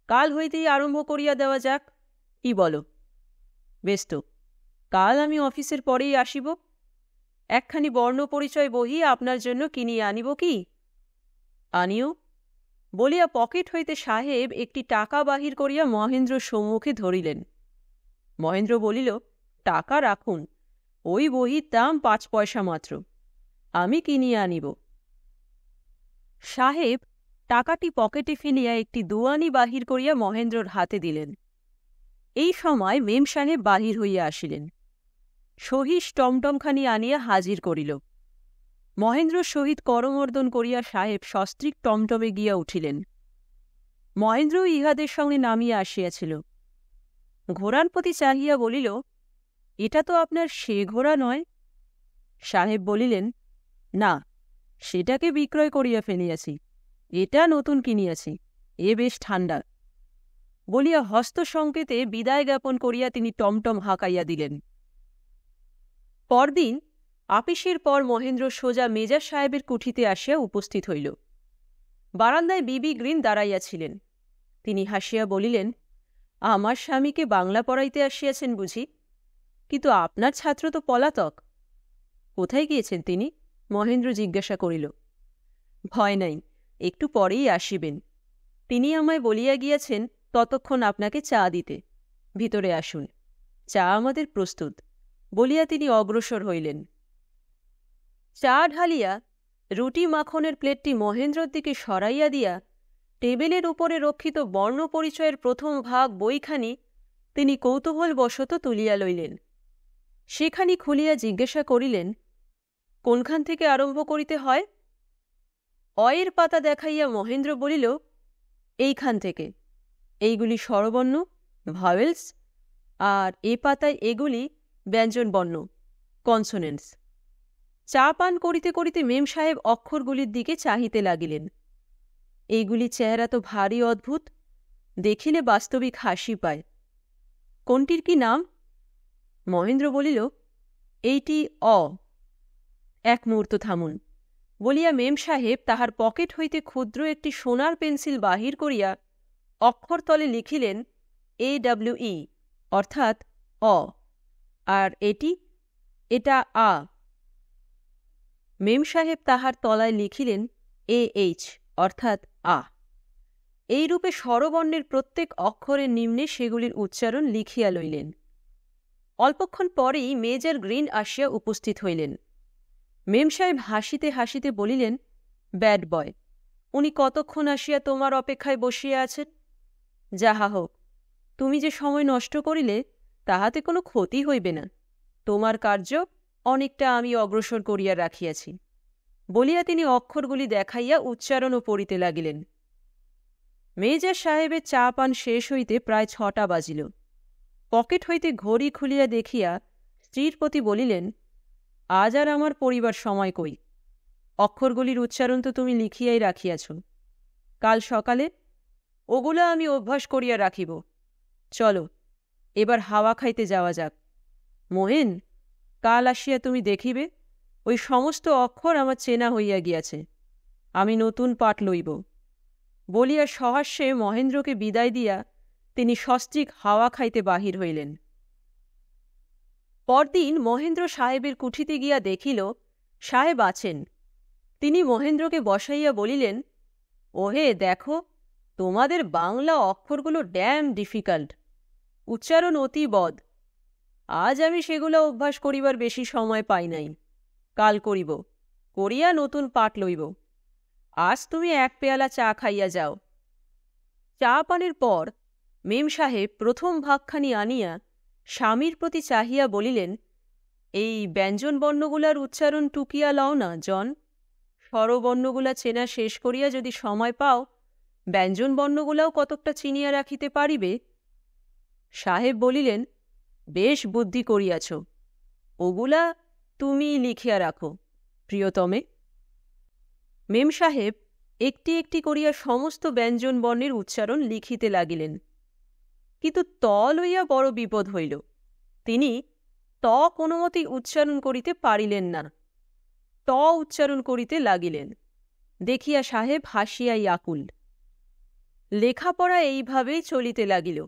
কাল হইতেই আরম্ভ করিয়া দেওয়া যাক, কি বলো? বেশ তো, কাল আমি অফিসের পরেই আসিব। একখানি বর্ণপরিচয় বহি আপনার জন্য কিনিয়া আনিব কি? আনিও বলিয়া পকেট হইতে সাহেব একটি টাকা বাহির করিয়া মহেন্দ্র সম্মুখে ধরিলেন। মহেন্দ্র বলিল, টাকা রাখুন, ওই বহির দাম 5 পয়সা মাত্র, আমি কিনিয়া আনিব। সাহেব টাকাটি পকেটে ফেলিয়া একটি দুয়ানি বাহির করিয়া মহেন্দ্রর হাতে দিলেন। এই সময় মেম সাহেব বাহির হইয়া আসিলেন। সহিস টমটমখানি আনিয়া হাজির করিল। মহেন্দ্র সহিত করমর্দন করিয়া সাহেব সস্ত্রীক টমটমে গিয়া উঠিলেন। মহেন্দ্রও ইহাদের সঙ্গে নামিয়া আসিয়াছিল। ঘোড়ার প্রতি চাহিয়া বলিল, এটা তো আপনার সে ঘোড়া নয়? সাহেব বলিলেন, না, সেটাকে বিক্রয় করিয়া ফেলিয়াছি, এটা নতুন কিনিয়াছি, এ বেশ ঠান্ডা। বলিয়া হস্তসংকেতে বিদায় জ্ঞাপন করিয়া তিনি টমটম হাঁকাইয়া দিলেন। পরদিন আপিসের পর মহেন্দ্র সোজা মেজাজ সাহেবের কুঠিতে আসিয়া উপস্থিত হইল। বারান্দায় বিবি গ্রিন দাঁড়াইয়াছিলেন। তিনি হাসিয়া বলিলেন, আমার স্বামীকে বাংলা পড়াইতে আসিয়াছেন বুঝি? কিন্তু আপনার ছাত্র তো পলাতক। কোথায় গিয়েছেন তিনি? মহেন্দ্র জিজ্ঞাসা করিল। ভয় নাই, একটু পরেই আসিবেন। তিনি আমায় বলিয়া গিয়াছেন ততক্ষণ আপনাকে চা দিতে। ভিতরে আসুন, চা আমাদের প্রস্তুত। বলিয়া তিনি অগ্রসর হইলেন। চা ঢালিয়া রুটি মাখনের প্লেটটি মহেন্দ্রর দিকে সরাইয়া দিয়া টেবিলের উপরে রক্ষিত বর্ণপরিচয়ের প্রথম ভাগ বইখানি তিনি কৌতূহলবশত তুলিয়া লইলেন। সেখানি খুলিয়া জিজ্ঞাসা করিলেন, কোনখান থেকে আরম্ভ করিতে হয়? অয়ের পাতা দেখাইয়া মহেন্দ্র বলিল, এইখান থেকে। এইগুলি স্বরবর্ণ, ভাওয়েলস, আর এ পাতায় এগুলি ব্যঞ্জনবর্ণ, কনসোনেন্টস। চা পান করিতে করিতে মেম সাহেব অক্ষরগুলির দিকে চাহিতে লাগিলেন। এইগুলি চেহারা তো ভারী অদ্ভুত, দেখিলে বাস্তবিক হাসি পায়। কোনটির কি নাম? মহেন্দ্র বলিল, এইটি অ। এক মুহূর্ত থামুন বলিয়া মেম সাহেব তাহার পকেট হইতে ক্ষুদ্র একটি সোনার পেন্সিল বাহির করিয়া অক্ষরতলে লিখিলেন AWE, অর্থাৎ অ। আর এটা আ। মেম সাহেব তাহার তলায় লিখিলেন AH, অর্থাৎ আ। এইরূপে স্বরবর্ণের প্রত্যেক অক্ষরের নিম্নে সেগুলির উচ্চারণ লিখিয়া লইলেন। অল্পক্ষণ পরেই মেজর গ্রিন আসিয়া উপস্থিত হইলেন। মেম সাহেব হাসিতে হাসিতে বলিলেন, ব্যাড বয়, উনি কতক্ষণ আসিয়া তোমার অপেক্ষায় বসিয়া আছেন? যাহা হোক, তুমি যে সময় নষ্ট করিলে তাহাতে কোনো ক্ষতি হইবে না। তোমার কার্য অনেকটা আমি অগ্রসর করিয়া রাখিয়াছি। বলিয়া তিনি অক্ষরগুলি দেখাইয়া উচ্চারণও পড়িতে লাগিলেন। মেজর সাহেবের চা পান শেষ হইতে প্রায় 6টা বাজিল। পকেট হইতে ঘড়ি খুলিয়া দেখিয়া স্ত্রীর প্রতি বলিলেন, আজ আর আমার পরিবার সময় কই? অক্ষরগুলির উচ্চারণ তো তুমি লিখিয়াই রাখিয়াছ। কাল সকালে ওগুলা আমি অভ্যাস করিয়া রাখিব। চলো, এবার হাওয়া খাইতে যাওয়া যাক। মোহেন, কাল আসিয়া তুমি দেখিবে ওই সমস্ত অক্ষর আমার চেনা হইয়া গিয়াছে। আমি নতুন পাঠ লইব। বলিয়া সহাস্যে মহেন্দ্রকে বিদায় দিয়া তিনি সস্ত্রীক হাওয়া খাইতে বাহির হইলেন। পরদিন মহেন্দ্র সাহেবের কুঠিতে গিয়া দেখিল সাহেব আছেন। তিনি মহেন্দ্রকে বসাইয়া বলিলেন, ওহে দেখো, তোমাদের বাংলা অক্ষরগুলো ড্যাম ডিফিকাল্ট, উচ্চারণ অতি বদ। আজ আমি সেগুলো অভ্যাস করিবার বেশি সময় পাই নাই। কাল করিব, করিয়া নতুন পাঠ লইব। আজ তুমি 1 পেয়ালা চা খাইয়া যাও। চা পানের পর মেম সাহেব প্রথম ভাগখানি আনিয়া স্বামীর প্রতি চাহিয়া বলিলেন, এই ব্যঞ্জনবর্ণগুলার উচ্চারণ টুকিয়া লও না জন। স্বরবর্ণগুলা চেনা শেষ করিয়া যদি সময় পাও, ব্যঞ্জনবর্ণগুলাও কতকটা চিনিয়া রাখিতে পারিবে। সাহেব বলিলেন, বেশ বুদ্ধি করিয়াছ, ওগুলা তুমি লিখিয়া রাখো প্রিয়তমে। মেম সাহেব একটি একটি করিয়া সমস্ত ব্যঞ্জনবর্ণের উচ্চারণ লিখিতে লাগিলেন। কিন্তু ত লইয়া বড় বিপদ হইল। তিনি ত কোনোমতেই উচ্চারণ করিতে পারিলেন না। ত উচ্চারণ করিতে লাগিলেন। দেখিয়া সাহেব হাসিয়াই আকুল। লেখাপড়া এইভাবেই চলিতে লাগিল।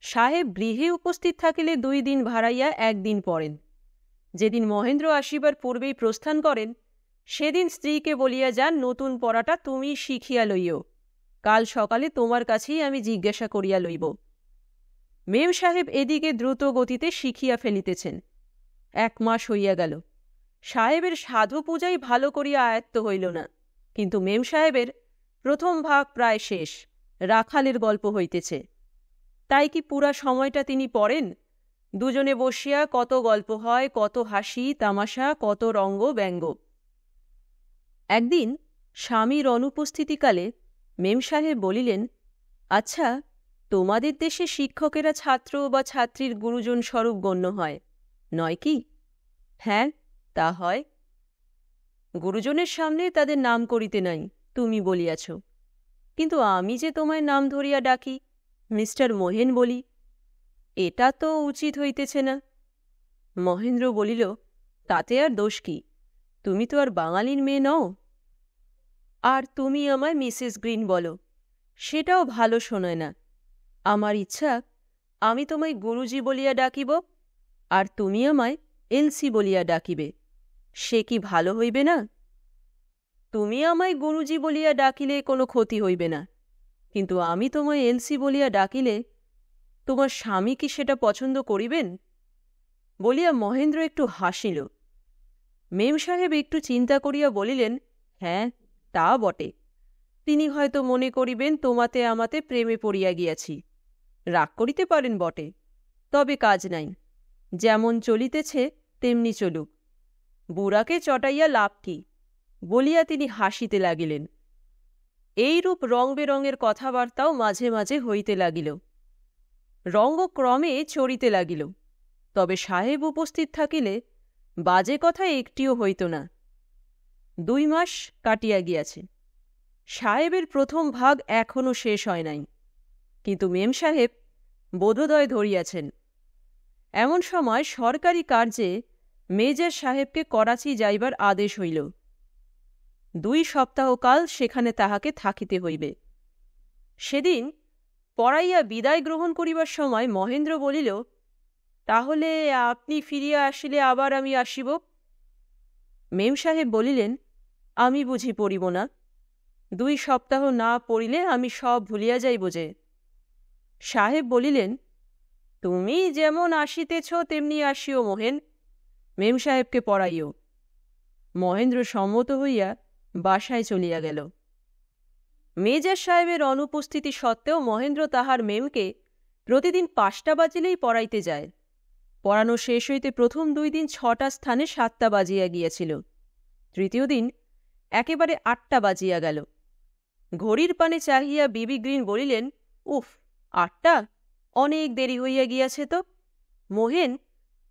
সাহেব গৃহে উপস্থিত থাকিলে 2 দিন ভাড়াইয়া 1 দিন পড়েন। যেদিন মহেন্দ্র আসিবার পূর্বেই প্রস্থান করেন, সেদিন স্ত্রীকে বলিয়া যান, নতুন পড়াটা তুমি শিখিয়া লইও। কাল সকালে তোমার কাছেই আমি জিজ্ঞাসা করিয়া লইব। মেম সাহেব এদিকে দ্রুত গতিতে শিখিয়া ফেলিতেছেন। 1 মাস হইয়া গেল। সাহেবের সাধু পূজাই ভালো করিয়া আয়ত্ত হইল না। কিন্তু মেম সাহেবের প্রথম ভাগ প্রায় শেষ, রাখালের গল্প হইতেছে। তাই কি পুরা সময়টা তিনি পড়েন। দুজনে বসিয়া কত গল্প হয়, কত হাসি তামাশা, কত রঙ্গ ব্যঙ্গ। একদিন স্বামীর অনুপস্থিতিকালে মেম সাহেব বলিলেন, আচ্ছা, তোমাদের দেশে শিক্ষকেরা ছাত্র বা ছাত্রীর গুরুজন স্বরূপ গণ্য হয়, নয় কি? হ্যাঁ, তা হয়। গুরুজনের সামনে তাদের নাম করিতে নাই, তুমি বলিয়াছ। কিন্তু আমি যে তোমায় নাম ধরিয়া ডাকি, মিস্টার মোহেন বলি, এটা তো উচিত হইতেছে না। মহেন্দ্র বলিল, তাতে আর দোষ কি? তুমি তো আর বাঙালির মেয়ে নও। আর তুমি আমায় মিসেস গ্রিন বলো, সেটাও ভালো শোনায় না। আমার ইচ্ছা আমি তোমায় গুরুজি বলিয়া ডাকিব, আর তুমি আমায় এলসি বলিয়া ডাকিবে। সে কি ভালো হইবে না? তুমি আমায় গুরুজি বলিয়া ডাকিলে কোনো ক্ষতি হইবে না, কিন্তু আমি তোমায় এলসি বলিয়া ডাকিলে তোমার স্বামী কি সেটা পছন্দ করিবেন? বলিয়া মহেন্দ্র একটু হাসিল। মেম সাহেব একটু চিন্তা করিয়া বলিলেন, হ্যাঁ, তা বটে। তিনি হয়তো মনে করিবেন তোমাতে আমাতে প্রেমে পড়িয়া গিয়াছি। রাগ করিতে পারেন বটে, তবে কাজ নাই। যেমন চলিতেছে তেমনি চলুক, বুড়াকে চটাইয়া লাভ কি, বলিয়া তিনি হাসিতে লাগিলেন। এইরূপ রং বেরঙের কথাবার্তাও মাঝে মাঝে হইতে লাগিল। রঙ্গ ক্রমে চড়িতে লাগিল, তবে সাহেব উপস্থিত থাকিলে বাজে কথা একটিও হইত না। 2 মাস কাটিয়া গিয়াছে, সাহেবের প্রথম ভাগ এখনও শেষ হয় নাই, কিন্তু মেম সাহেব বোধোদয় ধরিয়াছেন। এমন সময় সরকারি কার্যে মেজর সাহেবকে করাচি যাইবার আদেশ হইল। 2 সপ্তাহকাল সেখানে তাহাকে থাকিতে হইবে। সেদিন পড়াইয়া বিদায় গ্রহণ করিবার সময় মহেন্দ্র বলিল, তাহলে আপনি ফিরিয়া আসিলে আবার আমি আসিব? মেম সাহেব বলিলেন, আমি বুঝি পড়িব না? 2 সপ্তাহ না পড়িলে আমি সব ভুলিয়া যাইব যে। সাহেব বলিলেন, তুমি যেমন আসিতেছ তেমনি আসিও মহেন, মেম সাহেবকে পড়াইও। মহেন্দ্র সম্মত হইয়া বাসায় চলিয়া গেল। মেজর সাহেবের অনুপস্থিতি সত্ত্বেও মহেন্দ্র তাহার মেমকে প্রতিদিন 5টা বাজিলেই পড়াইতে যায়। পড়ানো শেষ হইতে প্রথম 2 দিন 6টা স্থানে 7টা বাজিয়া গিয়াছিল। তৃতীয় দিন একেবারে 8টা বাজিয়া গেল। ঘড়ির পানে চাহিয়া বিবি গ্রিন বলিলেন, উফ, 8টা? অনেক দেরি হইয়া গিয়াছে তো। মহেন,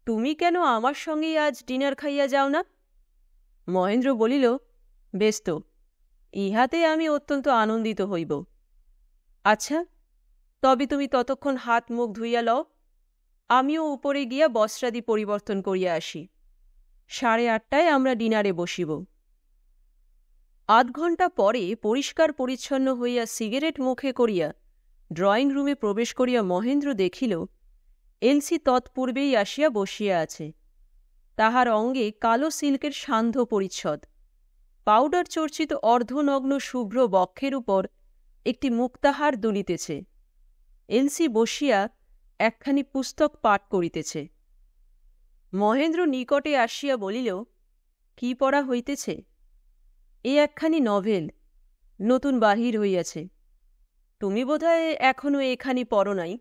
তুমি কেন আমার সঙ্গেই আজ ডিনার খাইয়া যাও না? মহেন্দ্র বলিল, বেশ তো, ইহাতে আমি অত্যন্ত আনন্দিত হইব। আচ্ছা, তবে তুমি ততক্ষণ হাত মুখ ধুইয়া লও, আমিও উপরে গিয়া বস্ত্রাদি পরিবর্তন করিয়া আসি। 8:30টায় আমরা ডিনারে বসিব। 8 ঘণ্টা পরে পরিষ্কার পরিচ্ছন্ন হইয়া সিগারেট মুখে করিয়া ড্রয়িং রুমে প্রবেশ করিয়া মহেন্দ্র দেখিল এলসি তৎপূর্বেই আসিয়া বসিয়া আছে। তাহার অঙ্গে কালো সিল্কের সান্ধ্য পরিচ্ছদ, পাউডার চর্চিত অর্ধনগ্ন শুভ্র বক্ষের উপর একটি মুক্তাহার দুলিতেছে। এলসি বসিয়া একখানি পুস্তক পাঠ করিতেছে। মহেন্দ্র নিকটে আসিয়া বলিল, কি পড়া হইতেছে? এ একখানি নভেল, নতুন বাহির হইয়াছে। তুমি বোধহয় এখনো এখানি পড়ো নাই,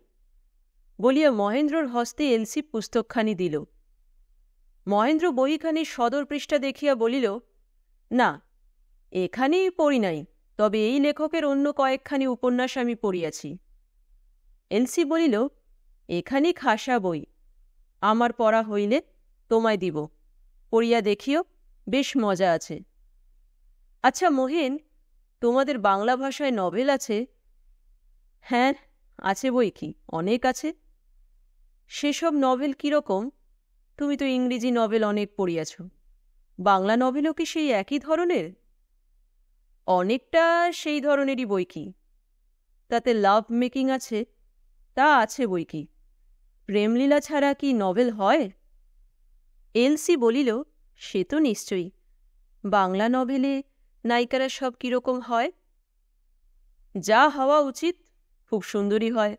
বলিয়া মহেন্দ্রর হস্তে এলসি পুস্তকখানি দিল। মহেন্দ্র বইখানি সদর পৃষ্ঠা দেখিয়া বলিল, না, এখানেই পড়ি নাই, তবে এই লেখকের অন্য কয়েকখানি উপন্যাস আমি পড়িয়াছি। এলসি বলিল, এখানি খাসা বই, আমার পড়া হইলে তোমায় দিব, পড়িয়া দেখিও, বেশ মজা আছে। আচ্ছা মহেন, তোমাদের বাংলা ভাষায় নভেল আছে? হ্যাঁ, আছে বই কি, অনেক আছে। সেসব নভেল কীরকম? তুমি তো ইংরেজি নভেল অনেক পড়িয়াছ, বাংলা নভেলও কি সেই একই ধরনের? অনেকটা সেই ধরনেরই বই কি। তাতে লাভ মেকিং আছে? তা আছে বই কি। প্রেমলীলা ছাড়া কি নভেল হয়? এলসি বলিল, সে তো নিশ্চয়ই। বাংলা নভেলে নায়িকারা সব কীরকম হয়? যা হওয়া উচিত, খুব সুন্দরী হয়,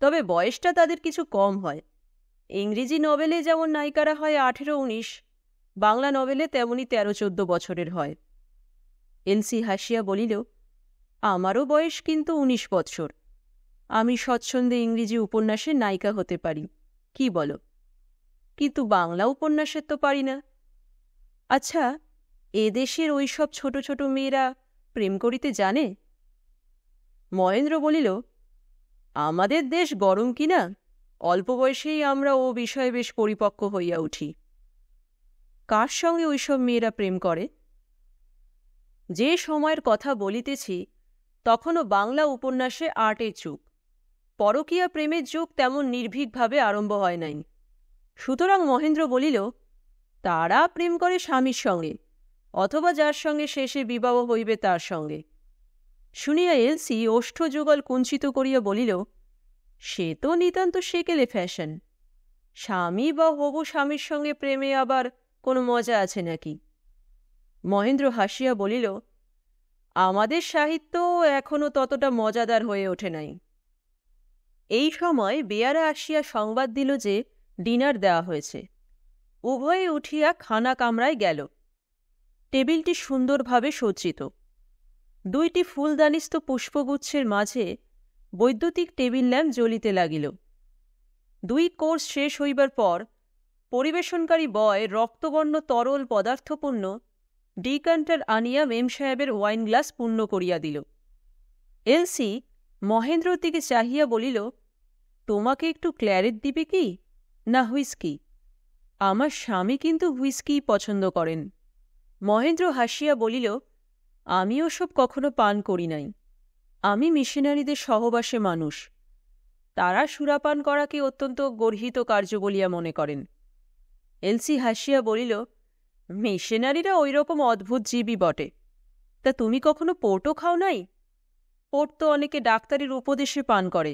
তবে বয়সটা তাদের কিছু কম হয়। ইংরেজি নভেলে যেমন নায়িকারা হয় 18-19, বাংলা নভেলে তেমনি 13-14 বছরের হয়। এলসি হাসিয়া বলিল, আমারও বয়স কিন্তু 19 বৎসর। আমি স্বচ্ছন্দে ইংরেজি উপন্যাসের নায়িকা হতে পারি, কি বলো? কিন্তু বাংলা উপন্যাসের তো পারি না। আচ্ছা, এদেশের ওই সব ছোট ছোট মেয়েরা প্রেম করিতে জানে? মহেন্দ্র বলিল, আমাদের দেশ গরম কিনা, অল্প বয়সেই আমরা ও বিষয়ে বেশ পরিপক্ক হইয়া উঠি। কার সঙ্গে ওইসব মেয়েরা প্রেম করে? যে সময়ের কথা বলিতেছি তখনও বাংলা উপন্যাসে আর্টের যুগ, পরকীয়া প্রেমের যুগ তেমন নির্ভীকভাবে আরম্ভ হয় নাই। সুতরাং মহেন্দ্র বলিল, তারা প্রেম করে স্বামীর সঙ্গে, অথবা যার সঙ্গে শেষে বিবাহ হইবে তার সঙ্গে। শুনিয়া এলসি ওষ্ঠযুগল কুঞ্চিত করিয়া বলিল, সে তো নিতান্ত সেকেলে ফ্যাশন। স্বামী বা হবু স্বামীর সঙ্গে প্রেমে আবার কোনো মজা আছে নাকি? মহেন্দ্র হাসিয়া বলিল, আমাদের সাহিত্য এখনও ততটা মজাদার হয়ে ওঠে নাই। এই সময় বেয়ারা আসিয়া সংবাদ দিল যে ডিনার দেওয়া হয়েছে। উভয়ে উঠিয়া খানা কামরায় গেল। টেবিলটি সুন্দরভাবে সজ্জিত। 2টি ফুলদানিস্থ পুষ্পগুচ্ছের মাঝে বৈদ্যুতিক টেবিল ল্যাম্প জ্বলিতে লাগিল। 2 কোর্স শেষ হইবার পর পরিবেশনকারী বয় রক্তবর্ণ তরল পদার্থপূর্ণ ডিকান্টার আনিয়া মেম সাহেবের ওয়াইন গ্লাস পূর্ণ করিয়া দিল। এলসি মহেন্দ্রর দিকে চাহিয়া বলিল, তোমাকে একটু ক্ল্যারেট দিবে কি, না হুইস্কি? আমার স্বামী কিন্তু হুইস্কি পছন্দ করেন। মহেন্দ্র হাসিয়া বলিল, আমি ওসব কখনো পান করি নাই। আমি মিশনারিদের সহবাসে মানুষ। তারা সুরাপান করাকে অত্যন্ত গর্হিত কার্য বলিয়া মনে করেন। এলসি হাসিয়া বলিল, মিশনারিরা ওই রকম অদ্ভুত জীবই বটে। তা তুমি কখনো পোর্টও খাও নাই? পোর্ট তো অনেকে ডাক্তারের উপদেশে পান করে।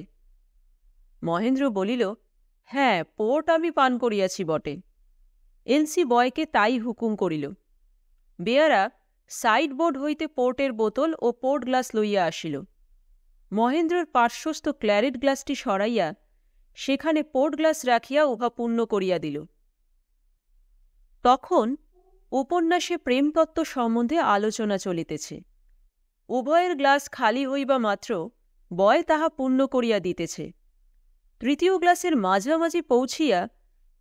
মহেন্দ্র বলিল, হ্যাঁ, পোর্ট আমি পান করিয়াছি বটে। এলসি বয়কে তাই হুকুম করিল। বেয়ারা সাইডবোর্ড হইতে পোর্টের বোতল ও পোর্ট গ্লাস লইয়া আসিল। মহেন্দ্রর পার্শ্বস্থ ক্ল্যারেট গ্লাসটি সরাইয়া সেখানে পোর্ট গ্লাস রাখিয়া উহা পূর্ণ করিয়া দিল। তখন উপন্যাসে প্রেমতত্ত্ব সম্বন্ধে আলোচনা চলিতেছে। উভয়ের গ্লাস খালি হইবা মাত্র বয় তাহা পূর্ণ করিয়া দিতেছে। তৃতীয় গ্লাসের মাঝামাঝি পৌঁছিয়া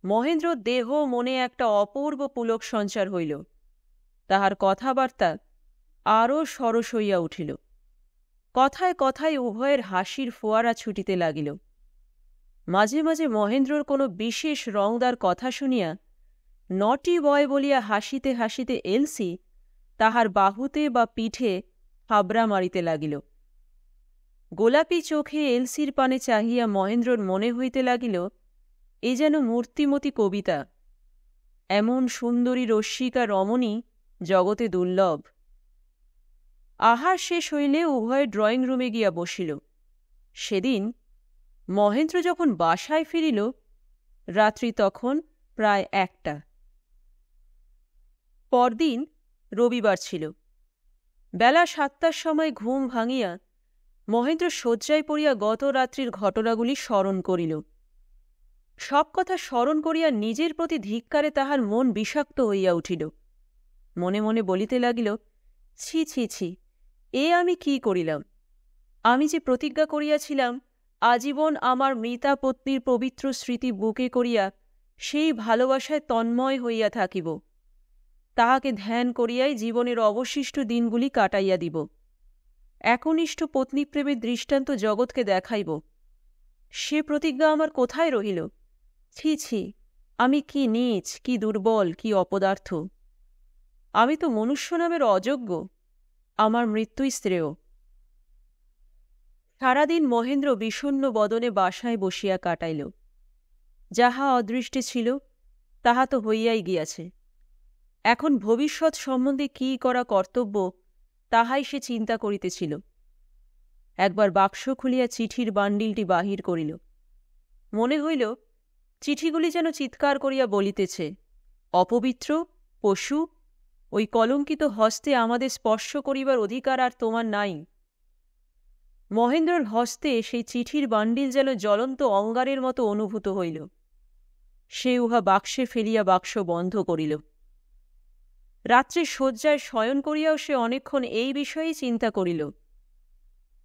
মহেন্দ্র দেহ মনে একটা অপূর্ব পুলক সঞ্চার হইল। তাহার কথাবার্তা আরও সরস হইয়া উঠিল। কথায় কথায় উভয়ের হাসির ফোয়ারা ছুটিতে লাগিল। মাঝে মাঝে মহেন্দ্রর কোনো বিশেষ রংদার কথা শুনিয়া নটি বয় বলিয়া হাসিতে হাসিতে এলসি তাহার বাহুতে বা পিঠে হাবড়া মারিতে লাগিল। গোলাপি চোখে এলসির পানে চাহিয়া মহেন্দ্রর মনে হইতে লাগিল, এ যেন মূর্তিমতী কবিতা। এমন সুন্দরী রসিকা রমণী জগতে দুর্লভ। আহার শেষ হইলে উভয়ে ড্রয়িং রুমে গিয়া বসিল। সেদিন মহেন্দ্র যখন বাসায় ফিরিল, রাত্রি তখন প্রায় 1টা। পরদিন রবিবার ছিল। বেলা 7টার সময় ঘুম ভাঙিয়া মহেন্দ্র শয্যায় পড়িয়া গত রাত্রির ঘটনাগুলি স্মরণ করিল। সব কথা স্মরণ করিয়া নিজের প্রতি ধিক্কারে তাহার মন বিষাক্ত হইয়া উঠিল। মনে মনে বলিতে লাগিল, ছি ছি ছি, এ আমি কি করিলাম? আমি যে প্রতিজ্ঞা করিয়াছিলাম আজীবন আমার মৃতা পত্নীর পবিত্র স্মৃতি বুকে করিয়া সেই ভালোবাসায় তন্ময় হইয়া থাকিব, তাহাকে ধ্যান করিয়াই জীবনের অবশিষ্ট দিনগুলি কাটাইয়া দিব, একনিষ্ঠ পত্নীপ্রেমের দৃষ্টান্ত জগৎকে দেখাইব, সে প্রতিজ্ঞা আমার কোথায় রহিল? ছি ছি, আমি কি নীচ, কি দুর্বল, কি অপদার্থ! আমি তো মনুষ্য নামের অযোগ্য। আমার মৃত্যুই শ্রেয়। সারাদিন মহেন্দ্র বিষণ্ণ বদনে বাসায় বসিয়া কাটাইল। যাহা অদৃষ্টে ছিল তাহা তো হইয়াই গিয়াছে। এখন ভবিষ্যৎ সম্বন্ধে কি করা কর্তব্য তাহাই সে চিন্তা করিতেছিল। একবার বাক্স খুলিয়া চিঠির বান্ডিলটি বাহির করিল। মনে হইল চিঠিগুলি যেন চিৎকার করিয়া বলিতেছে, অপবিত্র, পশু, ওই কলঙ্কিত হস্তে আমাদের স্পর্শ করিবার অধিকার আর তোমার নাই। মহেন্দ্রর হস্তে সেই চিঠির বান্ডিল যেন জ্বলন্ত অঙ্গারের মতো অনুভূত হইল। সে উহা বাক্সে ফেলিয়া বাক্স বন্ধ করিল। রাত্রে শয্যায় শয়ন করিয়াও সে অনেকক্ষণ এই বিষয়েই চিন্তা করিল।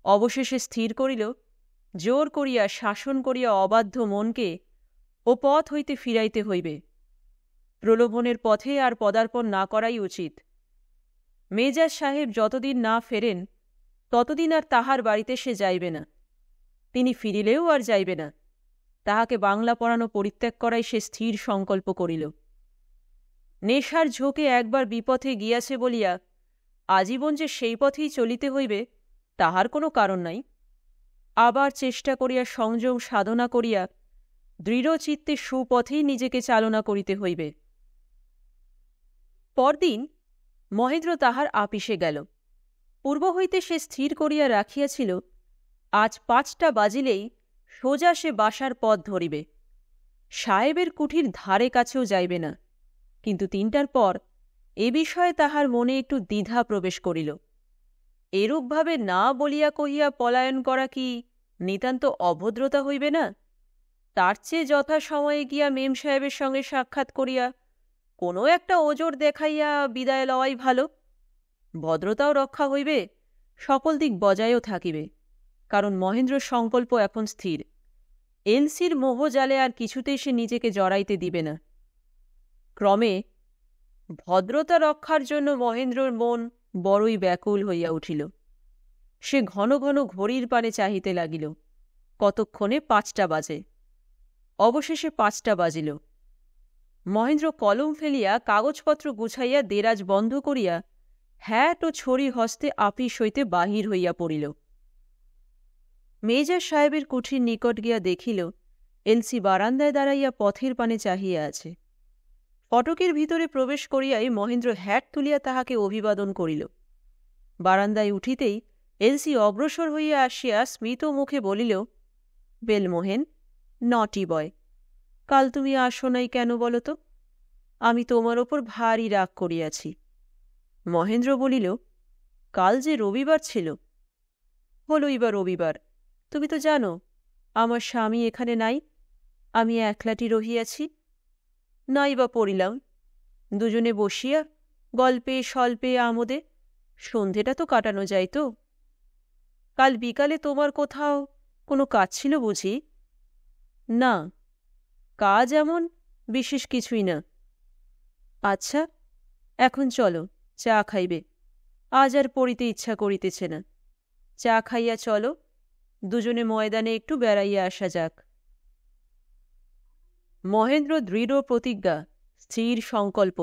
অবশেষে স্থির করিল, জোর করিয়া শাসন করিয়া অবাধ্য মনকে ও পথ হইতে ফিরাইতে হইবে। প্রলোভনের পথে আর পদার্পণ না করাই উচিত। মেজাজ সাহেব যতদিন না ফেরেন ততদিন আর তাহার বাড়িতে সে যাইবে না। তিনি ফিরিলেও আর যাইবে না। তাহাকে বাংলা পড়ানো পরিত্যাগ করাই সে স্থির সংকল্প করিল। নেশার ঝোঁকে একবার বিপথে গিয়াছে বলিয়া আজীবন যে সেই পথেই চলিতে হইবে তাহার কোনো কারণ নাই। আবার চেষ্টা করিয়া সংযম সাধনা করিয়া দৃঢ়চিত্তে সুপথেই নিজেকে চালনা করিতে হইবে। পরদিন মহেন্দ্র তাহার আপিসে গেল। পূর্ব হইতে সে স্থির করিয়া রাখিয়াছিল আজ 5টা বাজিলেই সোজা সে বাসার পথ ধরিবে। সাহেবের কুঠির ধারে কাছেও যাইবে না। কিন্তু 3টার পর এ বিষয়ে তাহার মনে একটু দ্বিধা প্রবেশ করিল। এরূপভাবে না বলিয়া কহিয়া পলায়ন করা কি নিতান্ত অভদ্রতা হইবে না? তার চেয়ে যথাসময়ে গিয়া মেম সাহেবের সঙ্গে সাক্ষাৎ করিয়া কোনো একটা ওজোর দেখাইয়া বিদায় লওয়াই ভালো। ভদ্রতাও রক্ষা হইবে, সকল দিক বজায়ও থাকিবে। কারণ মহেন্দ্রর সংকল্প এখন স্থির। এলসির মোহজালে আর কিছুতেই সে নিজেকে জড়াইতে দিবে না। ক্রমে ভদ্রতা রক্ষার জন্য মহেন্দ্রর মন বড়ই ব্যাকুল হইয়া উঠিল। সে ঘন ঘন ঘড়ির পানে চাহিতে লাগিল। কতক্ষণে 5টা বাজে। অবশেষে 5টা বাজিল। মহেন্দ্র কলম ফেলিয়া কাগজপত্র গুছাইয়া দেরাজ বন্ধ করিয়া হ্যাট ও ছড়ি হস্তে আপিস হইতে বাহির হইয়া পড়িল। মেজর সাহেবের কুঠির নিকট গিয়া দেখিল এলসি বারান্দায় দাঁড়াইয়া পথের পানে চাহিয়া আছে। ফটকের ভিতরে প্রবেশ করিয়াই মহেন্দ্র হ্যাট তুলিয়া তাহাকে অভিবাদন করিল। বারান্দায় উঠিতেই এলসি অগ্রসর হইয়া আসিয়া স্মিত মুখে বলিল, বেল মোহেন, নটি বয়, কাল তুমি আসো নাই কেন বলো তো? আমি তোমার ওপর ভারী রাগ করিয়াছি। মহেন্দ্র বলিল, কাল যে রবিবার ছিল। হলই বা রবিবার, তুমি তো জানো আমার স্বামী এখানে নাই, আমি একলাটি রহিয়াছি। নাই বা পড়িলাম, দুজনে বসিয়া গল্পে স্বল্পে আমোদে সন্ধেটা তো কাটানো যাইত। কাল বিকালে তোমার কোথাও কোনো কাজ ছিল বুঝি? না, কাজ এমন বিশেষ কিছুই না। আচ্ছা, এখন চলো, চা খাইবে। আজ আর পড়িতে ইচ্ছা করিতেছে না। চা খাইয়া চলো, দুজনে ময়দানে একটু বেড়াইয়া আসা যাক। মহেন্দ্র দৃঢ় প্রতিজ্ঞা, স্থির সংকল্প,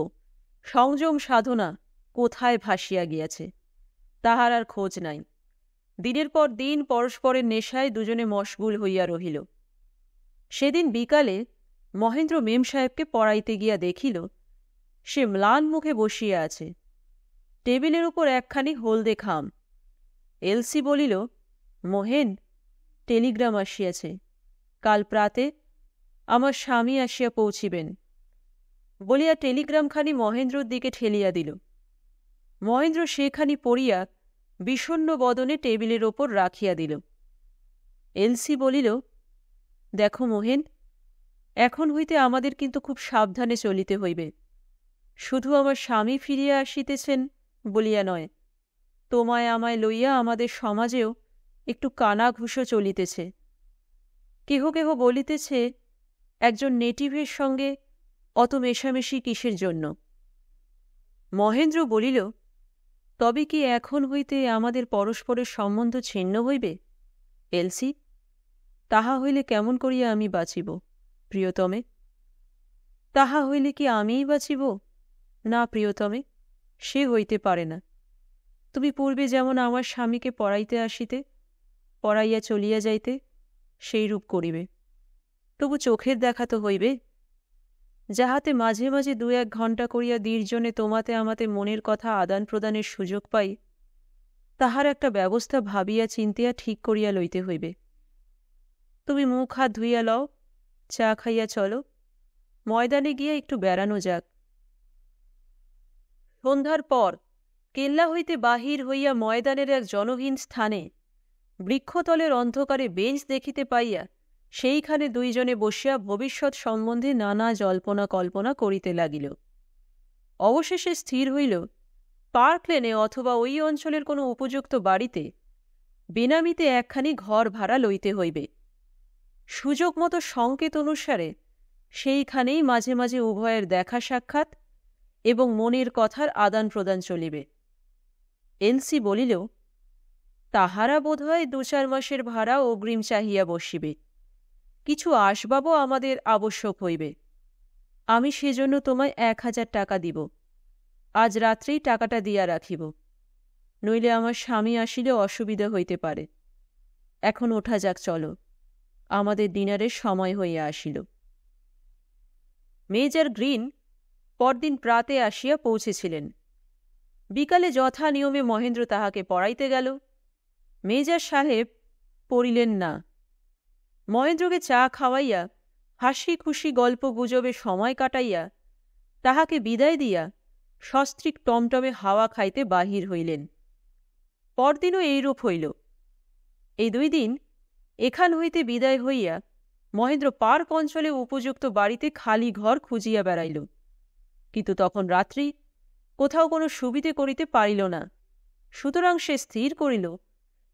সংযম সাধনা কোথায় ভাসিয়া গিয়াছে, তাহার আর খোঁজ নাই। দিনের পর দিন পরস্পরের নেশায় দুজনে মশগুল হইয়া রহিল। সেদিন বিকালে মহেন্দ্র মেম সাহেবকে পড়াইতে গিয়া দেখিল সে ম্লান মুখে বসিয়া আছে। টেবিলের উপর একখানি হলদে খাম। এলসি বলিল, মোহেন, টেলিগ্রাম আসিয়াছে। কাল প্রাতে আমার স্বামী আসিয়া পৌঁছিবেন, বলিয়া টেলিগ্রামখানি মহেন্দ্রর দিকে ঠেলিয়া দিল। মহেন্দ্র সেখানি পড়িয়া বিষণ্ণ বদনে টেবিলের ওপর রাখিয়া দিল। এলসি বলিল, দেখো মোহেন, এখন হইতে আমাদের কিন্তু খুব সাবধানে চলিতে হইবে। শুধু আমার স্বামী ফিরিয়া আসিতেছেন বলিয়া নয়, তোমায় আমায় লইয়া আমাদের সমাজেও একটু কানাঘুষো চলিতেছে। কেহ কেহ বলিতেছে একজন নেটিভের সঙ্গে অত মেশামেশি কিসের জন্য। মহেন্দ্র বলিল, তবে কি এখন হইতে আমাদের পরস্পরের সম্বন্ধ ছিন্ন হইবে? এলসি, তাহা হইলে কেমন করিয়া আমি বাঁচিব প্রিয়তমে? তাহা হইলে কি আমিই বাঁচিব? না প্রিয়তমে, সে হইতে পারে না। তুমি পূর্বে যেমন আমার স্বামীকে পড়াইতে আসিতে, পড়াইয়া চলিয়া যাইতে, সেই রূপ করিবে। তবু চোখের দেখা তো হইবে, যাহাতে মাঝে মাঝে 2-1 ঘণ্টা করিয়া নির্জনে তোমাতে আমাতে মনের কথা আদান প্রদানের সুযোগ পাই, তাহার একটা ব্যবস্থা ভাবিয়া চিন্তিয়া ঠিক করিয়া লইতে হইবে। তুমি মুখ হাত ধুইয়া লও, চা খাইয়া চলো, ময়দানে গিয়া একটু বেড়ানো যাক। সন্ধ্যার পর কেল্লা হইতে বাহির হইয়া ময়দানের এক জনহীন স্থানে বৃক্ষতলের অন্ধকারে বেঞ্চ দেখিতে পাইয়া সেইখানে দুইজনে বসিয়া ভবিষ্যৎ সম্বন্ধে নানা জল্পনা কল্পনা করিতে লাগিল। অবশেষে স্থির হইল পার্ক লেনে অথবা ওই অঞ্চলের কোনো উপযুক্ত বাড়িতে বেনামিতে একখানি ঘর ভাড়া লইতে হইবে। সুযোগ মতো সংকেত অনুসারে সেইখানেই মাঝে মাঝে উভয়ের দেখা সাক্ষাৎ এবং মনের কথার আদান প্রদান চলিবে। এলসি বলিল, তাহারা বোধহয় 2-4 মাসের ভাড়া অগ্রিম চাহিয়া বসিবে। কিছু আসবাবও আমাদের আবশ্যক হইবে। আমি সেজন্য তোমায় 1000 টাকা দিব। আজ রাত্রেই টাকাটা দিয়া রাখিব, নইলে আমার স্বামী আসিলে অসুবিধা হইতে পারে। এখন ওঠা যাক, চলো, আমাদের ডিনারের সময় হইয়া আসিল। মেজর গ্রিন পরদিন প্রাতে আসিয়া পৌঁছেছিলেন। বিকালে যথা নিয়মে মহেন্দ্র তাহাকে পড়াইতে গেল। মেজর সাহেব পড়িলেন না। মহেন্দ্রকে চা খাওয়াইয়া হাসি খুশি গল্প গুজবে সময় কাটাইয়া তাহাকে বিদায় দিয়া সস্ত্রীক টমটমে হাওয়া খাইতে বাহির হইলেন। পরদিনও এইরূপ হইল। এই 2 দিন এখান হইতে বিদায় হইয়া মহেন্দ্র পার্ক অঞ্চলে উপযুক্ত বাড়িতে খালি ঘর খুঁজিয়া বেড়াইল। কিন্তু তখন রাত্রি, কোথাও কোনো সুবিধে করিতে পারিল না। সুতরাং সে স্থির করিল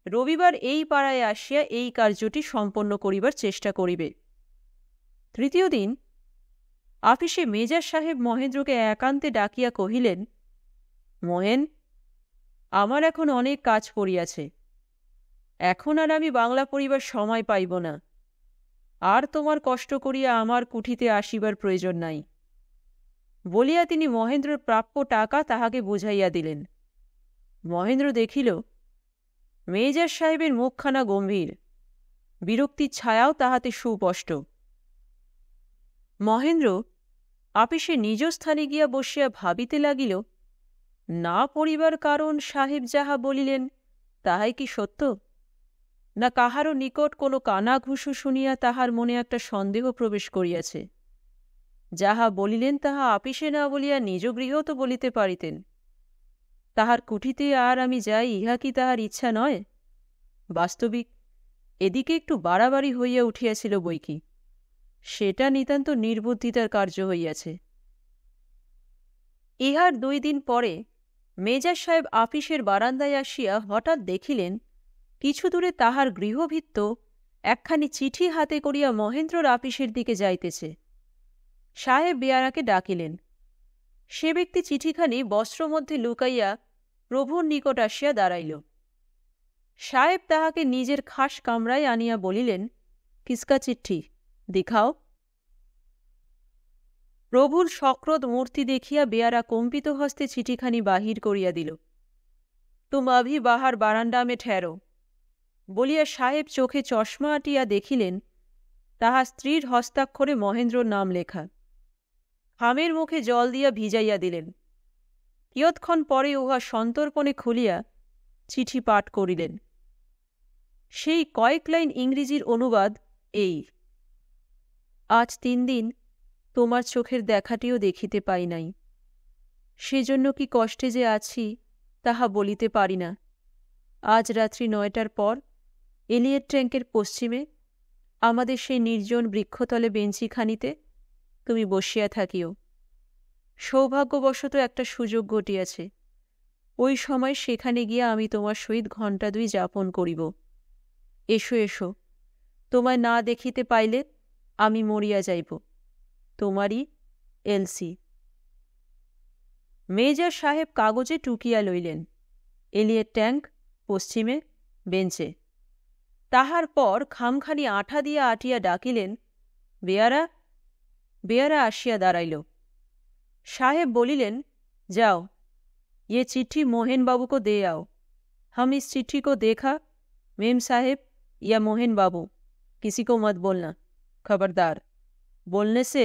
রবিবার এই পাড়ায় আসিয়া এই কার্যটি সম্পন্ন করিবার চেষ্টা করিবে। তৃতীয় দিন আপিসে মেজাজ সাহেব মহেন্দ্রকে একান্তে ডাকিয়া কহিলেন, মহেন, আমার এখন অনেক কাজ পড়িয়াছে, এখন আর আমি বাংলা পড়িবার সময় পাইব না। আর তোমার কষ্ট করিয়া আমার কুঠিতে আসিবার প্রয়োজন নাই। বলিয়া তিনি মহেন্দ্রের প্রাপ্য টাকা তাহাকে বুঝাইয়া দিলেন। মহেন্দ্র দেখিল মেজাজ সাহেবের মুখখানা গম্ভীর, বিরক্তির ছায়াও তাহাতে সুস্পষ্ট। মহেন্দ্র আপিসে নিজ স্থানে গিয়া বসিয়া ভাবিতে লাগিল, না পড়িবার কারণ সাহেব যাহা বলিলেন তাহাই কি সত্য, না কাহারও নিকট কোনো কানাঘুষো শুনিয়া তাহার মনে একটা সন্দেহ প্রবেশ করিয়াছে। যাহা বলিলেন তাহা আপিসে না বলিয়া নিজ গৃহেও তো বলিতে পারিতেন। তাহার কুঠিতে আর আমি যাই, ইহা কি তাহার ইচ্ছা নয়? বাস্তবিক এদিকে একটু বাড়াবাড়ি হইয়া উঠিয়াছিল বৈকি, সেটা নিতান্ত নির্বুদ্ধিতার কার্য হইয়াছে। ইহার 2 দিন পরে মেজাজ সাহেব আপিসের বারান্দায় আসিয়া হঠাৎ দেখিলেন কিছু দূরে তাহার গৃহভৃত্য একখানি চিঠি হাতে করিয়া মহেন্দ্রর আপিসের দিকে যাইতেছে। সাহেব বেয়ারাকে ডাকিলেন। সে ব্যক্তি চিঠিখানি বস্ত্র মধ্যে লুকাইয়া প্রভুর নিকট আসিয়া দাঁড়াইল। সাহেব তাহাকে নিজের খাস কামরায় আনিয়া বলিলেন, কিসকা চিঠি, দেখাও। প্রভুর সক্রোধ মূর্তি দেখিয়া বেয়ারা কম্পিত হস্তে চিঠিখানি বাহির করিয়া দিল। তুম অভি বাহার বারান্ডা মে ঠেরো বলিয়া সাহেব চোখে চশমা আটিয়া দেখিলেন তাহা স্ত্রীর হস্তাক্ষরে মহেন্দ্রর নাম লেখা। খামের মুখে জল দিয়া ভিজাইয়া দিলেন। কিয়ৎক্ষণ পরে উহা সন্তর্পণে খুলিয়া চিঠি পাঠ করিলেন। সেই কয়েক লাইন ইংরেজির অনুবাদ এই, আজ 3 দিন তোমার চোখের দেখাটিও দেখিতে পাই নাই, সেজন্য কি কষ্টে যে আছি তাহা বলিতে পারি না। আজ রাত্রি 9টার পর এলিয়েট ট্যাঙ্কের পশ্চিমে আমাদের সেই নির্জন বৃক্ষতলে বেঞ্চিখানিতে তুমি বসিয়া থাকিও। সৌভাগ্যবশত একটা সুযোগ ঘটিয়াছে, ওই সময় সেখানে গিয়া আমি তোমার সহিত 2 ঘণ্টা যাপন করিব। এসো এসো, তোমায় না দেখিতে পাইলে আমি মরিয়া যাইব। তোমারই এলসি। মেজাজ সাহেব কাগজে টুকিয়া লইলেন, এলিয়েট ট্যাঙ্ক পশ্চিমে বেঞ্চে। তাহার পর খামখানি আঠা দিয়া আটিয়া ডাকিলেন, বেয়ারা। বেয়ারা আসিয়া দাঁড়াইল। साहेब बोलिलेन, जाओ, ये चिट्ठी मोहन बाबू को दे आओ। हम इस चिट्ठी को देखा, मेम साहेब या मोहन बाबू, किसी को मत बोलना, खबरदार। बोलने से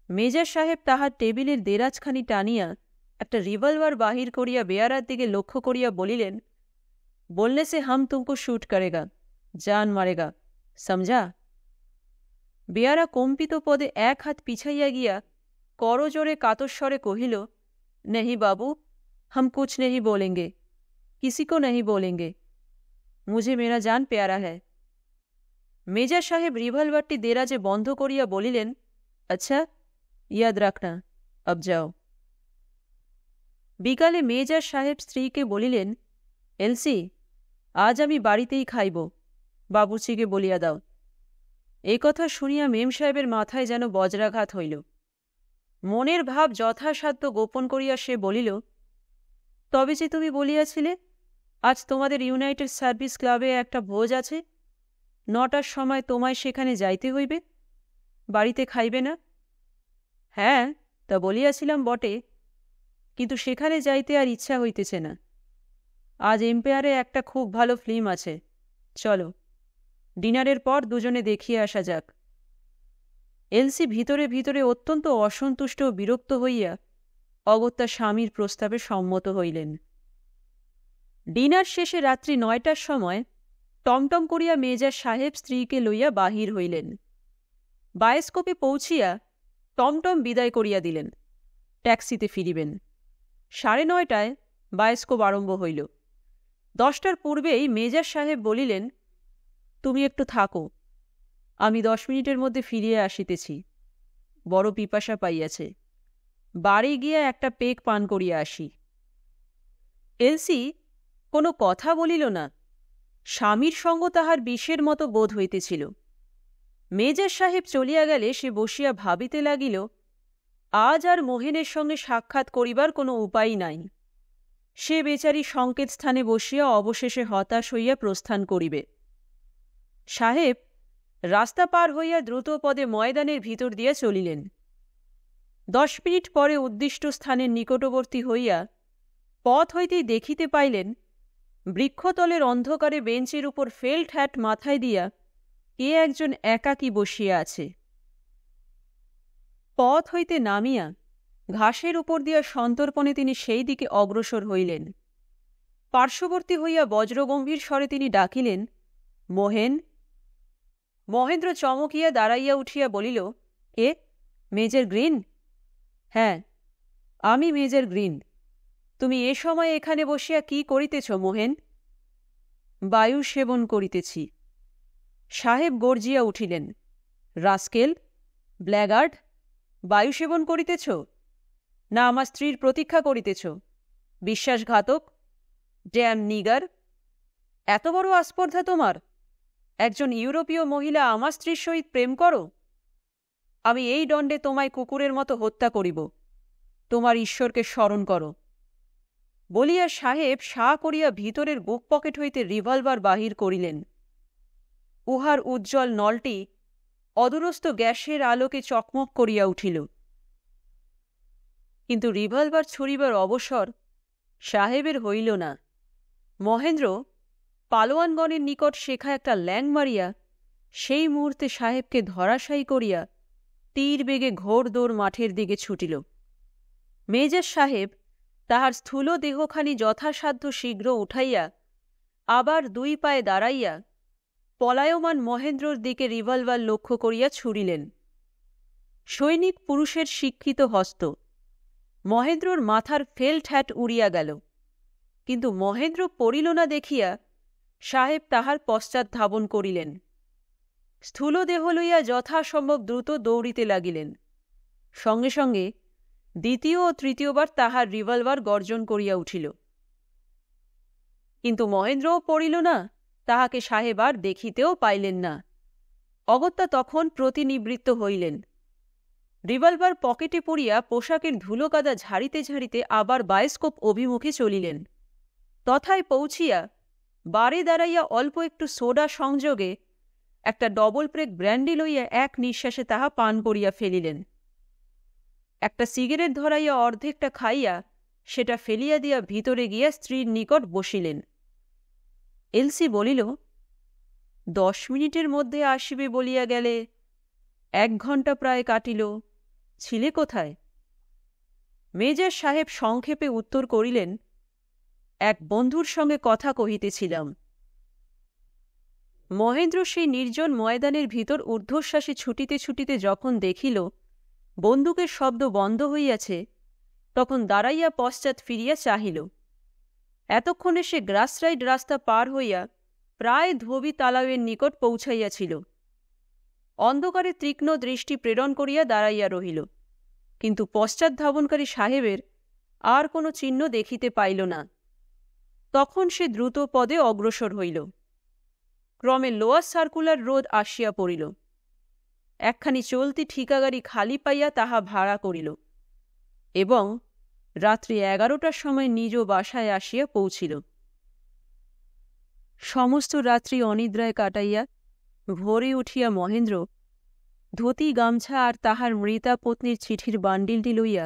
मेजर साहेब ताहार टेबिलेर देराजखानी टानिया एक रिवलवर बाहिर करिया बेयारार दिके लक्ष्य करिया बोलिलेन, बोलने से हम तुमको शूट करेगा, जान मारेगा, समझा? बेयारा कम्पित पदे एक हाथ पिछाइया गिया करजोरे कातस्वरे कहिल, नहीं बाबू, हम कुछ नहीं बोलेंगे, किसी को नहीं बोलेंगे, मुझे मेरा जान प्यारा है। मेजर साहेब रिवलवारटी देराजे बंध करिया बोलिलेन, अच्छा, याद रखना, अब जाओ। बिकाले मेजर साहेब स्त्री के बोलिलेन, एलसी, आज आमी बाड़ीतेई खाइब, बाबुर्चिके बलिया दाओ। এই কথা শুনিয়া মেম সাহেবের মাথায় যেন বজ্রাঘাত হইল। মনের ভাব যথাসাধ্য গোপন করিয়া সে বলিল, তবে যে তুমি বলিয়াছিলে আজ তোমাদের ইউনাইটেড সার্ভিস ক্লাবে একটা ভোজ আছে, 9টার সময় তোমায় সেখানে যাইতে হইবে, বাড়িতে খাইবে না? হ্যাঁ, তা বলিয়াছিলাম বটে, কিন্তু সেখানে যাইতে আর ইচ্ছা হইতেছে না। আজ এম্পায়ারে একটা খুব ভালো ফিল্ম আছে, চলো, ডিনারের পর দুজনে দেখিয়ে আসা যাক। এলসি ভিতরে ভিতরে অত্যন্ত অসন্তুষ্ট ও বিরক্ত হইয়া অগত্যা স্বামীর প্রস্তাবে সম্মত হইলেন। ডিনার শেষে রাত্রি 9টার সময় টমটম করিয়া মেজর সাহেব স্ত্রীকে লইয়া বাহির হইলেন। বায়োস্কোপে পৌঁছিয়া টমটম বিদায় করিয়া দিলেন, ট্যাক্সিতে ফিরিবেন। 9:30টায় বায়োস্কোপ আরম্ভ হইল। 10টার পূর্বেই মেজর সাহেব বলিলেন, তুমি একটু থাকো, আমি 10 মিনিটের মধ্যে ফিরিয়া আসিতেছি, বড় পিপাসা পাইয়াছে। বাড়ি গিয়া একটা পেক পান করিয়া আসি। এলসি কোনো কথা বলিল না। স্বামীর সঙ্গ তাহার বিষের মতো বোধ হইতেছিল। মেজর সাহেব চলিয়া গেলে সে বসিয়া ভাবিতে লাগিল, আজ আর মহেনের সঙ্গে সাক্ষাৎ করিবার কোনো উপায় নাই। সে বেচারি সংকেত স্থানে বসিয়া অবশেষে হতাশ হইয়া প্রস্থান করিবে। সাহেব রাস্তা পার হইয়া দ্রুত পদে ময়দানের ভিতর দিয়া চলিলেন। 10 মিনিট পরে উদ্দিষ্ট স্থানের নিকটবর্তী হইয়া পথ হইতেই দেখিতে পাইলেন, বৃক্ষতলের অন্ধকারে বেঞ্চের উপর ফেল্ট হ্যাট মাথায় দিয়া কে একজন একাকী বসিয়া আছে। পথ হইতে নামিয়া ঘাসের উপর দিয়া সন্তর্পণে তিনি সেই দিকে অগ্রসর হইলেন। পার্শ্ববর্তী হইয়া বজ্রগম্ভীর স্বরে তিনি ডাকিলেন, মোহেন। মহেন্দ্র চমকিয়া দাঁড়াইয়া উঠিয়া বলিল, কে? Major green? হ্যাঁ, আমি মেজর গ্রিন। তুমি এ সময় এখানে বসিয়া কি করিতেছ মোহেন? বায়ু সেবন করিতেছি। সাহেব গর্জিয়া উঠিলেন, রাস্কেল, ব্ল্যাগার্ড, বায়ু সেবন করিতেছ? না আমার স্ত্রীর প্রতীক্ষা করিতেছ? বিশ্বাসঘাতক, ড্যাম নিগার! এত বড় আস্পর্ধা তোমার? একজন ইউরোপীয় মহিলা আমার স্ত্রীর সহিত প্রেম করো? আমি এই দণ্ডে তোমায় কুকুরের মতো হত্যা করিব। তোমার ঈশ্বরকে স্মরণ করো। বলিয়া সাহেব সা করিয়া ভিতরের বুক পকেট হইতে রিভলভার বাহির করিলেন। উহার উজ্জ্বল নলটি অদূরস্থ গ্যাসের আলোকে চকমক করিয়া উঠিল। কিন্তু রিভলভার ছুড়িবার অবসর সাহেবের হইল না। মহেন্দ্র পালোয়ানগণের নিকট শেখা একটা ল্যাং মারিয়া সেই মুহূর্তে সাহেবকে ধরাশায়ী করিয়া তীর বেগে ঘোড়দৌড় মাঠের দিকে ছুটিল। মেজর সাহেব তাহার স্থূল দেহখানি যথাসাধ্য শীঘ্র উঠাইয়া আবার 2 পায়ে দাঁড়াইয়া পলায়মান মহেন্দ্রর দিকে রিভলভার লক্ষ্য করিয়া ছুড়িলেন। সৈনিক পুরুষের শিক্ষিত হস্ত। মহেন্দ্রর মাথার ফেল্ট হ্যাট উড়িয়া গেল, কিন্তু মহেন্দ্র পড়িল না দেখিয়া সাহেব তাহার পশ্চাৎ ধাবন করিলেন। স্থূল দেহ লইয়া যথাসম্ভব দ্রুত দৌড়িতে লাগিলেন। সঙ্গে সঙ্গে দ্বিতীয় ও তৃতীয়বার তাহার রিভলভার গর্জন করিয়া উঠিল। কিন্তু মহেন্দ্রও পড়িল না, তাহাকে সাহেব আর দেখিতেও পাইলেন না। অগত্যা তখন প্রতিনিবৃত্ত হইলেন। রিভলভার পকেটে পড়িয়া পোশাকের ধুলোকাদা ঝাড়িতে ঝাড়িতে আবার বায়োস্কোপ অভিমুখে চলিলেন। তথায় পৌঁছিয়া বারে দাঁড়াইয়া অল্প একটু সোডা সংযোগে একটা ডবল প্রেক ব্র্যান্ডি লইয়া এক নিঃশ্বাসে তাহা পান করিয়া ফেলিলেন। একটা সিগারেট ধরাইয়া অর্ধেকটা খাইয়া সেটা ফেলিয়া দিয়া ভিতরে গিয়া স্ত্রীর নিকট বসিলেন। এলসি বলিল, 10 মিনিটের মধ্যে আসিবে বলিয়া গেলে 1 ঘণ্টা প্রায় কাটিল, ছিলে কোথায়? মেজর সাহেব সংক্ষেপে উত্তর করিলেন, এক বন্ধুর সঙ্গে কথা কহিতেছিলাম। মহেন্দ্র সেই নির্জন ময়দানের ভিতর ঊর্ধ্বশ্বাসে ছুটিতে ছুটিতে যখন দেখিল বন্দুকের শব্দ বন্ধ হইয়াছে, তখন দাঁড়াইয়া পশ্চাৎ ফিরিয়া চাহিল। এতক্ষণে সে গ্রাসরাইড রাস্তা পার হইয়া প্রায় ধোবি তালাবের নিকট পৌঁছাইয়াছিল। অন্ধকারে তীক্ষ্ণ দৃষ্টি প্রেরণ করিয়া দাঁড়াইয়া রহিল, কিন্তু পশ্চাৎ ধাবনকারী সাহেবের আর কোনো চিহ্ন দেখিতে পাইল না। তখন সে দ্রুত পদে অগ্রসর হইল। ক্রমে লোয়ার সার্কুলার রোড আসিয়া পড়িল। একখানি চলতি ঠিকাগাড়ি খালি পাইয়া তাহা ভাড়া করিল এবং রাত্রি 11টার সময় নিজ বাসায় আসিয়া পৌঁছিল। সমস্ত রাত্রি অনিদ্রায় কাটাইয়া ভোরে উঠিয়া মহেন্দ্র ধুতি গামছা আর তাহার মৃতা পত্নীর চিঠির বান্ডিলটি লইয়া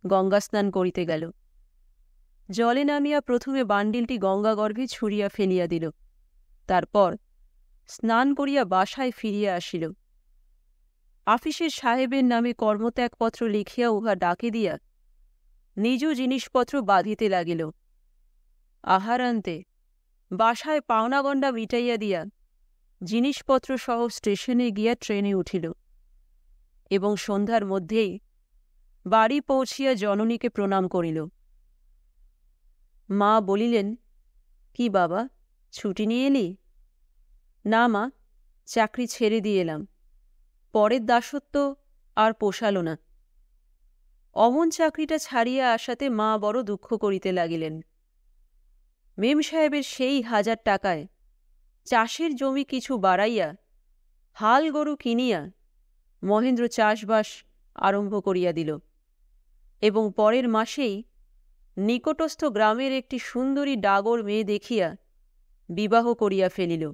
গঙ্গাস্নান করিতে গেল। জলে নামিয়া প্রথমে বান্ডিলটি গঙ্গাগর্ভে ছুঁড়িয়া ফেলিয়া দিল। তারপর স্নান করিয়া বাসায় ফিরিয়া আসিল। আফিসের সাহেবের নামে কর্মত্যাগপত্র লিখিয়া উহা ডাকে দিয়া নিজ জিনিসপত্র বাঁধিতে লাগিল। আহারান্তে বাসায় পাওনাগণ্ডা মিটাইয়া দিয়া জিনিসপত্র সহ স্টেশনে গিয়া ট্রেনে উঠিল এবং সন্ধ্যার মধ্যেই বাড়ি পৌঁছিয়া জননীকে প্রণাম করিল। মা বলিলেন, কি বাবা, ছুটি নিয়ে এলি? না মা, চাকরি ছেড়ে দিয়ে এলাম। পরের দাসত্ব আর পোষাল না। অমন চাকরিটা ছাড়িয়া আসাতে মা বড় দুঃখ করিতে লাগিলেন। মেম সাহেবের সেই 1000 টাকায় চাষের জমি কিছু বাড়াইয়া হাল গরু কিনিয়া মহেন্দ্র চাষবাস আরম্ভ করিয়া দিল এবং পরের মাসেই নিকটস্থ গ্রামের একটি সুন্দরী ডাগর মেয়ে দেখিয়া বিবাহ করিয়া ফেলিল।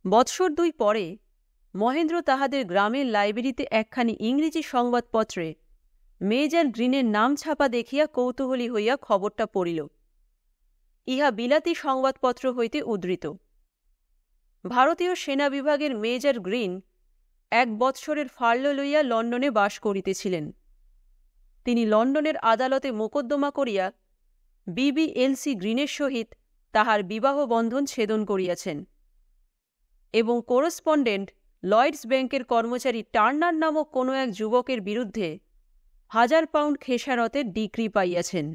বৎসর 2 পরে মহেন্দ্র তাহাদের গ্রামের লাইব্রেরিতে একখানি ইংরেজি সংবাদপত্রে মেজর গ্রিনের নাম ছাপা দেখিয়া কৌতূহলী হইয়া খবরটা পড়িল। ইহা বিলাতি সংবাদপত্র হইতে উদ্ধৃত। ভারতীয় সেনা বিভাগের মেজর গ্রিন 1 বৎসরের ফার্লো লইয়া লন্ডনে বাস করিতেছিলেন। তিনি লন্ডনের আদালতে মোকদ্দমা করিয়া BBLC গ্রিনের সহিত তাহার বিবাহ বন্ধন ছেদন করিয়াছেন এবং করেসপন্ডেন্ট লয়েডস ব্যাংকের কর্মচারী টার্নার নামক কোনো এক যুবকের বিরুদ্ধে 1000 পাউন্ড খেসারতের ডিক্রি পাইয়াছেন।